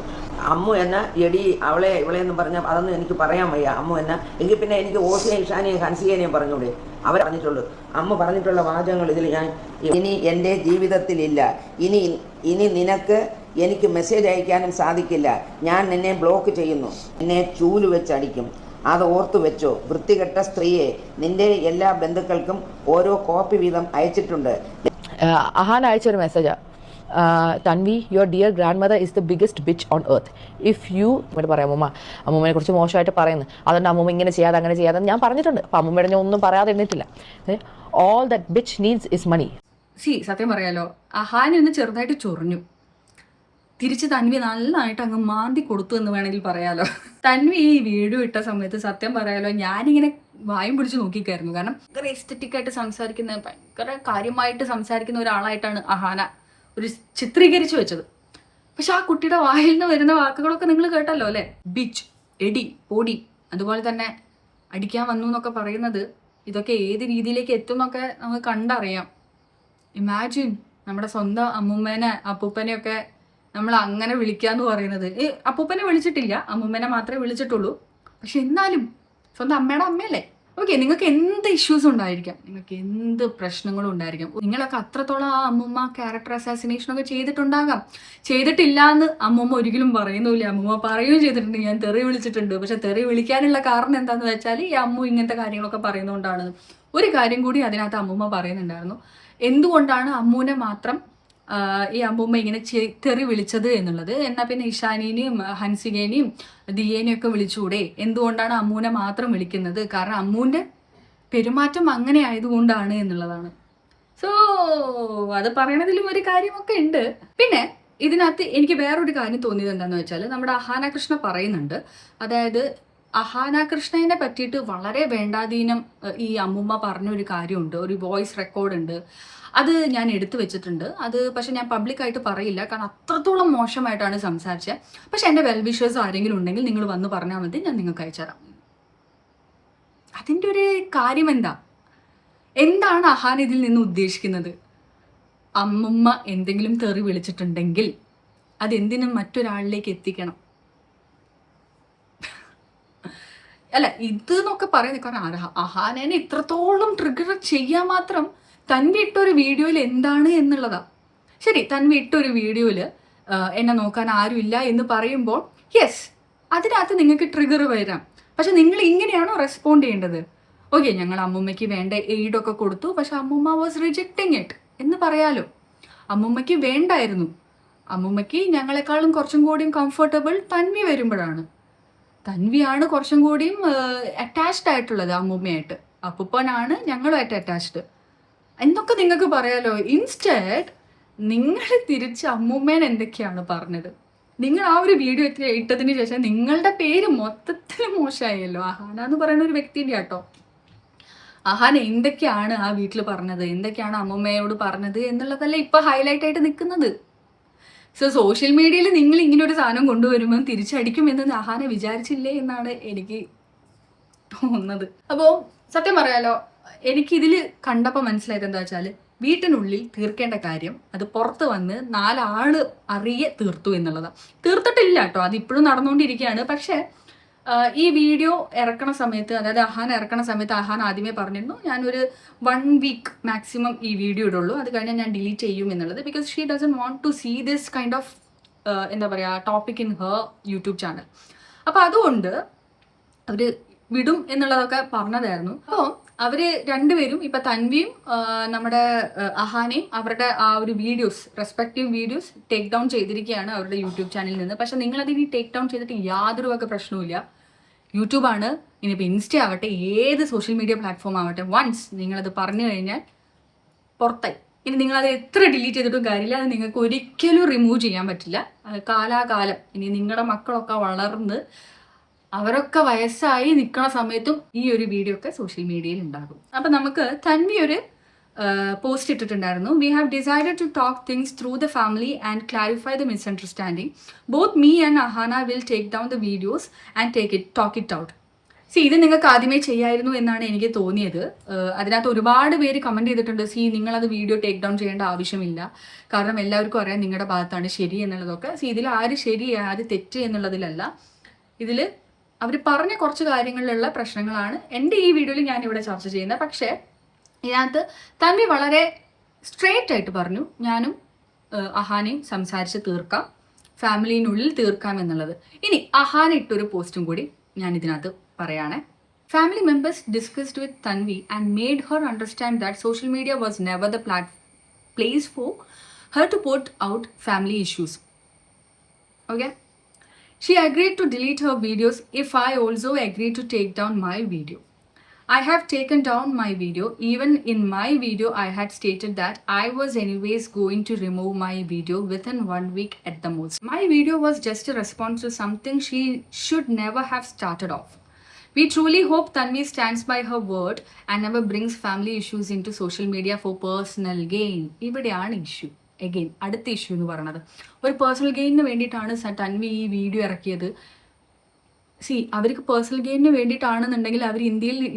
അമ്മു എന്നെ എടി അവളെ ഇവളെയെന്നും പറഞ്ഞാൽ അതൊന്നും എനിക്ക് പറയാൻ വയ്യ. അമ്മു എന്നെ എങ്കിൽ പിന്നെ എനിക്ക് ഓസിയെയും ഇഷാനെയും ഹൻസിയേനെയും പറഞ്ഞൂടെ. അവർ പറഞ്ഞിട്ടുള്ളൂ, അമ്മ പറഞ്ഞിട്ടുള്ള വാചകങ്ങൾ ഇതിൽ ഞാൻ ഇനി എൻ്റെ ജീവിതത്തിലില്ല, ഇനി നിനക്ക് എനിക്ക് മെസ്സേജ് അയക്കാനും സാധിക്കില്ല, ഞാൻ നിന്നെ ബ്ലോക്ക് ചെയ്യുന്നു, നിന്നെ ചൂല് വെച്ചടിക്കും, അത് ഓർത്തു വെച്ചോ, വൃത്തികെട്ട സ്ത്രീയെ, നിന്റെ എല്ലാ ബന്ധുക്കൾക്കും ഓരോ കോപ്പി വീതം അയച്ചിട്ടുണ്ട്. അഹാന അയച്ചൊരു മെസ്സേജാ, Thanvi your dear grandmother is the biggest bitch on earth. If you ഇവിടെ പറയാം അമ്മൂമ്മയെ കുറിച്ച് മോശമായിട്ട് പറയുന്നു, അതുകൊണ്ട് അമ്മൂമ്മ ഇങ്ങനെ ചെയ്യാതെ അങ്ങനെ ചെയ്യാതെ ഞാൻ പറഞ്ഞിട്ടുണ്ട്. അപ്പം അമ്മൂമ്മയുടെ ഞാൻ ഒന്നും പറയാതെ ഇരുന്നിട്ടില്ല. All that bitch needs is money. സത്യം പറയാലോ, അഹാന ഒന്ന് ചെറുതായിട്ട് ചൊറിഞ്ഞു, തിരിച്ച് തൻവി നല്ലതായിട്ട് അങ്ങ് മാന്തി കൊടുത്തു എന്ന് വേണമെങ്കിൽ പറയാലോ. തൻവി ഈ വീഡിയോ ഇട്ട സമയത്ത് സത്യം പറയാലോ ഞാനിങ്ങനെ വായും പിടിച്ച് നോക്കിക്കായിരുന്നു. കാരണം ഭയങ്കര എസ്തറ്റിക് ആയിട്ട് സംസാരിക്കുന്ന, ഭയങ്കര കാര്യമായിട്ട് സംസാരിക്കുന്ന ഒരാളായിട്ടാണ് അഹാന ഒരു ചിത്രീകരിച്ചു വെച്ചത്. പക്ഷെ ആ കുട്ടിയുടെ വായിൽ നിന്ന് വരുന്ന വാക്കുകളൊക്കെ നിങ്ങൾ കേട്ടല്ലോ അല്ലേ? ബിച്ച്, എടി, പൊടി, അതുപോലെ തന്നെ അടിക്കാൻ വന്നു എന്നൊക്കെ പറയുന്നത്, ഇതൊക്കെ ഏത് രീതിയിലേക്ക് എത്തും എന്നൊക്കെ നമുക്ക് കണ്ടറിയാം. ഇമാജിൻ നമ്മുടെ സ്വന്തം അമ്മൂമ്മേനെ അപ്പൂപ്പനെയൊക്കെ നമ്മൾ അങ്ങനെ വിളിക്കാന്ന് പറയുന്നത്. അപ്പൂപ്പനെ വിളിച്ചിട്ടില്ല, അമ്മൂമ്മേനെ മാത്രമേ വിളിച്ചിട്ടുള്ളൂ. പക്ഷെ എന്നാലും സ്വന്തം അമ്മയുടെ അമ്മയല്ലേ. ഓക്കെ, നിങ്ങൾക്ക് എന്ത് ഇഷ്യൂസ് ഉണ്ടായിരിക്കാം, നിങ്ങൾക്ക് എന്ത് പ്രശ്നങ്ങളും ഉണ്ടായിരിക്കാം, നിങ്ങളൊക്കെ അത്രത്തോളം ആ അമ്മൂമ്മ ക്യാരക്ടർ അസാസിനേഷനൊക്കെ ചെയ്തിട്ടുണ്ടാകാം. ചെയ്തിട്ടില്ല എന്ന് അമ്മൂമ്മ ഒരിക്കലും പറയുന്നില്ല. അമ്മൂമ്മ പറയുകയും ചെയ്തിട്ടുണ്ട്, ഞാൻ തെറി വിളിച്ചിട്ടുണ്ട്. പക്ഷെ തെറി വിളിക്കാനുള്ള കാരണം എന്താണെന്ന് വെച്ചാൽ ഈ അമ്മു ഇങ്ങനത്തെ കാര്യങ്ങളൊക്കെ പറയുന്നതുകൊണ്ടാണ്. ഒരു കാര്യം കൂടി അതിനകത്ത് അമ്മൂമ്മ പറയുന്നുണ്ടായിരുന്നു, എന്തുകൊണ്ടാണ് അമ്മൂനെ മാത്രം ഈ അമ്മൂമ്മ ഇങ്ങനെ തെറി വിളിച്ചത് എന്നുള്ളത്. എന്നാൽ പിന്നെ ഇഷാനീനെയും ഹൻസികേനെയും ദിയേനെയും ഒക്കെ വിളിച്ചുകൂടെ, എന്തുകൊണ്ടാണ് അമ്മൂനെ മാത്രം വിളിക്കുന്നത്? കാരണം അമ്മൂൻ്റെ പെരുമാറ്റം അങ്ങനെ ആയതുകൊണ്ടാണ് എന്നുള്ളതാണ്. സോ അത് പറയണതിലും ഒരു കാര്യമൊക്കെ ഉണ്ട്. പിന്നെ ഇതിനകത്ത് എനിക്ക് വേറൊരു കാര്യം തോന്നിയത് എന്താണെന്ന് വെച്ചാൽ, നമ്മുടെ അഹാന കൃഷ്ണ പറയുന്നുണ്ട്, അതായത് അഹാന കൃഷ്ണനെ പറ്റിയിട്ട് വളരെ വേണ്ടാധീനം ഈ അമ്മൂമ്മ പറഞ്ഞൊരു കാര്യമുണ്ട്, ഒരു വോയിസ് റെക്കോർഡുണ്ട്, അത് ഞാൻ എടുത്തു വെച്ചിട്ടുണ്ട്. അത് പക്ഷെ ഞാൻ പബ്ലിക്കായിട്ട് പറയില്ല, കാരണം അത്രത്തോളം മോശമായിട്ടാണ് സംസാരിച്ചത്. പക്ഷെ എൻ്റെ വെൽവിഷേഴ്സ് ആരെങ്കിലും ഉണ്ടെങ്കിൽ നിങ്ങൾ വന്ന് പറഞ്ഞാൽ മതി, ഞാൻ നിങ്ങൾക്ക് അയച്ചുതരാം. അതിൻ്റെ ഒരു കാര്യം എന്താണ് അഹാൻ ഇതിൽ നിന്ന് ഉദ്ദേശിക്കുന്നത്? അമ്മൂമ്മ എന്തെങ്കിലും തെറി വിളിച്ചിട്ടുണ്ടെങ്കിൽ അതെന്തിനും മറ്റൊരാളിലേക്ക് എത്തിക്കണം അല്ല ഇത് എന്നൊക്കെ പറയുന്നത്. കാരണം അഹാനേനെ ഇത്രത്തോളം ട്രിഗർ ചെയ്യാൻ മാത്രം തൻവി ഇട്ടൊരു വീഡിയോയിൽ എന്താണ് എന്നുള്ളതാ. ശരി, തൻവി ഇട്ടൊരു വീഡിയോയിൽ എന്നെ നോക്കാൻ ആരുമില്ല എന്ന് പറയുമ്പോൾ യെസ്, അതിനകത്ത് നിങ്ങൾക്ക് ട്രിഗർ വരാം. പക്ഷെ നിങ്ങൾ ഇങ്ങനെയാണോ റെസ്പോണ്ട് ചെയ്യേണ്ടത്? ഓക്കെ, ഞങ്ങൾ അമ്മൂമ്മയ്ക്ക് വേണ്ട എയ്ഡൊക്കെ കൊടുത്തു, പക്ഷെ അമ്മൂമ്മ വാസ് റിജക്റ്റിങ് ഇറ്റ് എന്ന് പറയാലോ. അമ്മൂമ്മയ്ക്ക് വേണ്ടായിരുന്നു. അമ്മൂമ്മയ്ക്ക് ഞങ്ങളെക്കാളും കുറച്ചും കൂടിയും കംഫർട്ടബിൾ തൻവി വരുമ്പോഴാണ്. തൻവിയാണ് കുറച്ചും കൂടിയും അറ്റാച്ച്ഡ് ആയിട്ടുള്ളത് അമ്മൂമ്മയായിട്ട്. അപ്പൂപ്പനാണ് ഞങ്ങളുമായിട്ട് അറ്റാച്ച്ഡ് എന്നൊക്കെ നിങ്ങൾക്ക് പറയാലോ. ഇൻസ്റ്റഡ് നിങ്ങൾ തിരിച്ച് അമ്മൂമ്മേനെ എന്തൊക്കെയാണ് പറഞ്ഞത്? നിങ്ങൾ ആ ഒരു വീഡിയോ ഇട്ടതിന് ശേഷം നിങ്ങളുടെ പേര് മൊത്തത്തിൽ മോശമായല്ലോ. അഹാന എന്ന് പറയുന്ന ഒരു വ്യക്തിയുടെ കേട്ടോ. അഹാന എന്തൊക്കെയാണ് ആ വീട്ടിൽ പറഞ്ഞത്, എന്തൊക്കെയാണ് അമ്മൂമ്മയോട് പറഞ്ഞത് എന്നുള്ളതല്ല ഇപ്പൊ ഹൈലൈറ്റ് ആയിട്ട് നിൽക്കുന്നത്. സോ സോഷ്യൽ മീഡിയയിൽ നിങ്ങൾ ഇങ്ങനെ ഒരു സാധനം കൊണ്ടുവരുമ്പോൾ തിരിച്ചടിക്കുമെന്ന് അഹാന വിചാരിച്ചില്ലേ എന്നാണ് എനിക്ക് തോന്നുന്നത്. അപ്പോൾ സത്യം പറയാലോ, എനിക്കിതിൽ കണ്ടപ്പോൾ മനസ്സിലായത് എന്താ വെച്ചാൽ വീട്ടിനുള്ളിൽ തീർക്കേണ്ട കാര്യം അത് പുറത്ത് വന്ന് 4 ആള് അറിയെ തീർത്തു എന്നുള്ളതാണ്. തീർത്തിട്ടില്ല കേട്ടോ, അതിപ്പോഴും നടന്നുകൊണ്ടിരിക്കുകയാണ്. പക്ഷേ ഈ വീഡിയോ ഇറക്കണ സമയത്ത്, അതായത് അഹാന ഇറക്കണ സമയത്ത് അഹാന ആദ്യമേ പറഞ്ഞിരുന്നു ഞാനൊരു 1 വീക്ക് മാക്സിമം ഈ വീഡിയോ ഇടുള്ളൂ, അത് കഴിഞ്ഞാൽ ഞാൻ ഡിലീറ്റ് ചെയ്യും എന്നുള്ളത്. Because she doesn't want to see this kind of എന്താ പറയുക topic in her YouTube channel. അപ്പോൾ അതുകൊണ്ട് അവർ വിടും എന്നുള്ളതൊക്കെ പറഞ്ഞതായിരുന്നു. അപ്പോൾ അവർ രണ്ടുപേരും ഇപ്പം തൻവിയും നമ്മുടെ അഹാനയും അവരുടെ ആ ഒരു videos, respective videos take down ചെയ്തിരിക്കുകയാണ് അവരുടെ യൂട്യൂബ് ചാനലിൽ നിന്ന്. പക്ഷെ നിങ്ങളത് ഇനി ടേക്ക് ഡൗൺ ചെയ്തിട്ട് യാതൊരു വക പ്രശ്നവുമില്ല. യൂട്യൂബാണ്, ഇനിയിപ്പോൾ ഇൻസ്റ്റ ആവട്ടെ, ഏത് സോഷ്യൽ മീഡിയ പ്ലാറ്റ്ഫോം ആവട്ടെ, വൺസ് നിങ്ങളത് പറഞ്ഞു കഴിഞ്ഞാൽ പുറത്തായി. ഇനി നിങ്ങളത് എത്ര ഡിലീറ്റ് ചെയ്തിട്ടും കാര്യമില്ല, അത് നിങ്ങൾക്ക് ഒരിക്കലും റിമൂവ് ചെയ്യാൻ പറ്റില്ല. കാലാകാലം ഇനി നിങ്ങളുടെ മക്കളൊക്കെ വളർന്ന് അവരൊക്കെ വയസ്സായി നിൽക്കുന്ന സമയത്തും ഈ ഒരു വീഡിയോ ഒക്കെ സോഷ്യൽ മീഡിയയിൽ ഉണ്ടാകും. അപ്പം നമുക്ക് തൻവി ഒരു പോസ്റ്റ് ഇട്ടിട്ടുണ്ടായിരുന്നു. We have decided to talk things through the family and clarify the misunderstanding. Both me and Ahaana will take down the videos and talk it out. ഇത് നിങ്ങൾക്ക് ആദ്യമേ ചെയ്യായിരുന്നു എന്നാണ് എനിക്ക് തോന്നിയത്. അതിനകത്ത് ഒരുപാട് പേര് കമൻറ്റ് ചെയ്തിട്ടുണ്ട്, നിങ്ങളത് വീഡിയോ ടേക്ക് ഡൗൺ ചെയ്യേണ്ട ആവശ്യമില്ല, കാരണം എല്ലാവർക്കും അറിയാം നിങ്ങളുടെ ഭാഗത്താണ് ശരി എന്നുള്ളതൊക്കെ. ഇതിൽ ആര് ശരി ആര് തെറ്റ് എന്നുള്ളതിലല്ല, ഇതിൽ അവർ പറഞ്ഞ കുറച്ച് കാര്യങ്ങളിലുള്ള പ്രശ്നങ്ങളാണ് എൻ്റെ ഈ വീഡിയോയിൽ ഞാനിവിടെ ചർച്ച ചെയ്യുന്നത്. പക്ഷേ ഇതിനകത്ത് തൻവി വളരെ സ്ട്രെയിറ്റ് ആയിട്ട് പറഞ്ഞു ഞാനും അഹാനയും സംസാരിച്ച് തീർക്കാം, ഫാമിലിനുള്ളിൽ തീർക്കാം എന്നുള്ളത്. ഇനി അഹാന ഇട്ടൊരു പോസ്റ്റും കൂടി ഞാൻ ഇതിനകത്ത് പറയുകയാണെ. Family members discussed with Tanvi and made her understand that social media was never the place for her to put out family issues. Okay? She agreed to delete her videos if I also agreed to take down my video. I have taken down my video. Even in my video, I had stated that I was anyways going to remove my video within 1 week at the most. My video was just a response to something she should never have started off. We truly hope Tanvi stands by her word and never brings family issues into social media for personal gain. ഇവിടെയാണ് issue. Again അടുത്ത issue എന്ന് പറയുന്നത് ഒരു personal ഗെയിനിന് വേണ്ടിയിട്ടാണ് തൻവി ഈ video ഇറക്കിയത്. അവർക്ക് personal ഗെയിനിന് വേണ്ടിയിട്ടാണെന്നുണ്ടെങ്കിൽ അവർ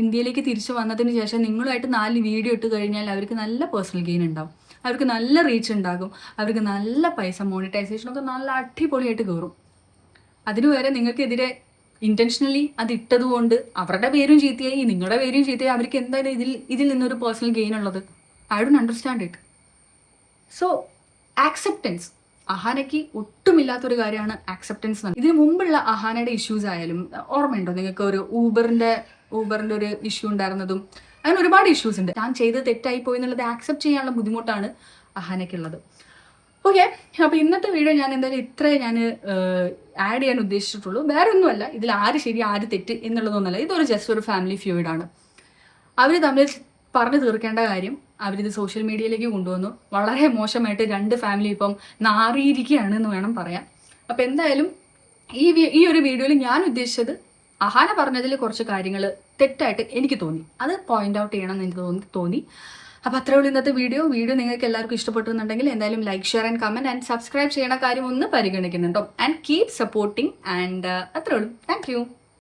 ഇന്ത്യയിലേക്ക് തിരിച്ചു വന്നതിന് ശേഷം നിങ്ങളുമായിട്ട് 4 വീഡിയോ ഇട്ട് കഴിഞ്ഞാൽ അവർക്ക് നല്ല പേഴ്സണൽ ഗെയിൻ ഉണ്ടാവും, അവർക്ക് നല്ല റീച്ച് ഉണ്ടാകും, അവർക്ക് നല്ല പൈസ മോണിറ്റൈസേഷനൊക്കെ നല്ല അടിപൊളിയായിട്ട് കയറും. അതിനു വരെ നിങ്ങൾക്കെതിരെ ഇൻറ്റൻഷനലി അത് ഇട്ടതുകൊണ്ട് അവരുടെ പേരും ചീത്തയായി നിങ്ങളുടെ പേരും ചീത്തയായി. അവർക്ക് എന്താണ് ഇതിൽ നിന്നൊരു പേഴ്സണൽ ഗെയിൻ ഉള്ളത്? I don't understand it. So acceptance അഹാനയ്ക്ക് ഒട്ടുമില്ലാത്തൊരു കാര്യമാണ് ആക്സെപ്റ്റൻസ്. ഇതിന് മുമ്പുള്ള അഹാനയുടെ ഇഷ്യൂസ് ആയാലും ഓർമ്മയുണ്ടോ നിങ്ങൾക്ക്? ഒരു ഊബറിൻ്റെ ഒരു ഇഷ്യൂ ഉണ്ടായിരുന്നതും അങ്ങനെ ഒരുപാട് ഇഷ്യൂസ് ഉണ്ട്. ഞാൻ ചെയ്ത് തെറ്റായി പോയി എന്നുള്ളത് ആക്സെപ്റ്റ് ചെയ്യാനുള്ള ബുദ്ധിമുട്ടാണ് അഹാനയ്ക്കുള്ളത്. ഓക്കെ, അപ്പോൾ ഇന്നത്തെ വീഡിയോ ഞാൻ എന്തായാലും ഇത്രേ ഞാൻ ആഡ് ചെയ്യാൻ ഉദ്ദേശിച്ചിട്ടുള്ളൂ. വേറെ ഒന്നുമല്ല, ഇതിൽ ആര് ശരി ആര് തെറ്റ് എന്നുള്ളതൊന്നുമല്ല. ഇതൊരു ജസ്റ്റ് ഒരു ഫാമിലി ഫ്യൂയിഡാണ്. അവർ തമ്മിൽ പറഞ്ഞു തീർക്കേണ്ട കാര്യം അവരിത് സോഷ്യൽ മീഡിയയിലേക്ക് കൊണ്ടുവന്നു. വളരെ മോശമായിട്ട് 2 ഫാമിലി ഇപ്പം നാറിയിരിക്കുകയാണ് എന്ന് വേണം പറയാൻ. അപ്പോൾ എന്തായാലും ഈ ഒരു വീഡിയോയിൽ ഞാൻ ഉദ്ദേശിച്ചത് അഹാന പറഞ്ഞതിൽ കുറച്ച് കാര്യങ്ങൾ തെറ്റായിട്ട് എനിക്ക് തോന്നി, അത് പോയിന്റ് ഔട്ട് ചെയ്യണം എന്ന് എനിക്ക് തോന്നി. അപ്പോൾ അത്രേ ഉള്ളൂ ഇന്നത്തെ വീഡിയോ നിങ്ങൾക്ക് എല്ലാവർക്കും ഇഷ്ടപ്പെട്ടുന്നുണ്ടെങ്കിൽ എന്തായാലും like, share and comment and subscribe ചെയ്യണ കാര്യം ഒന്ന് പരിഗണിക്കുന്നുണ്ടോ. ആൻഡ് കീപ് സപ്പോർട്ടിങ് ആൻഡ് അത്രേ ഉള്ളൂ. Thank you.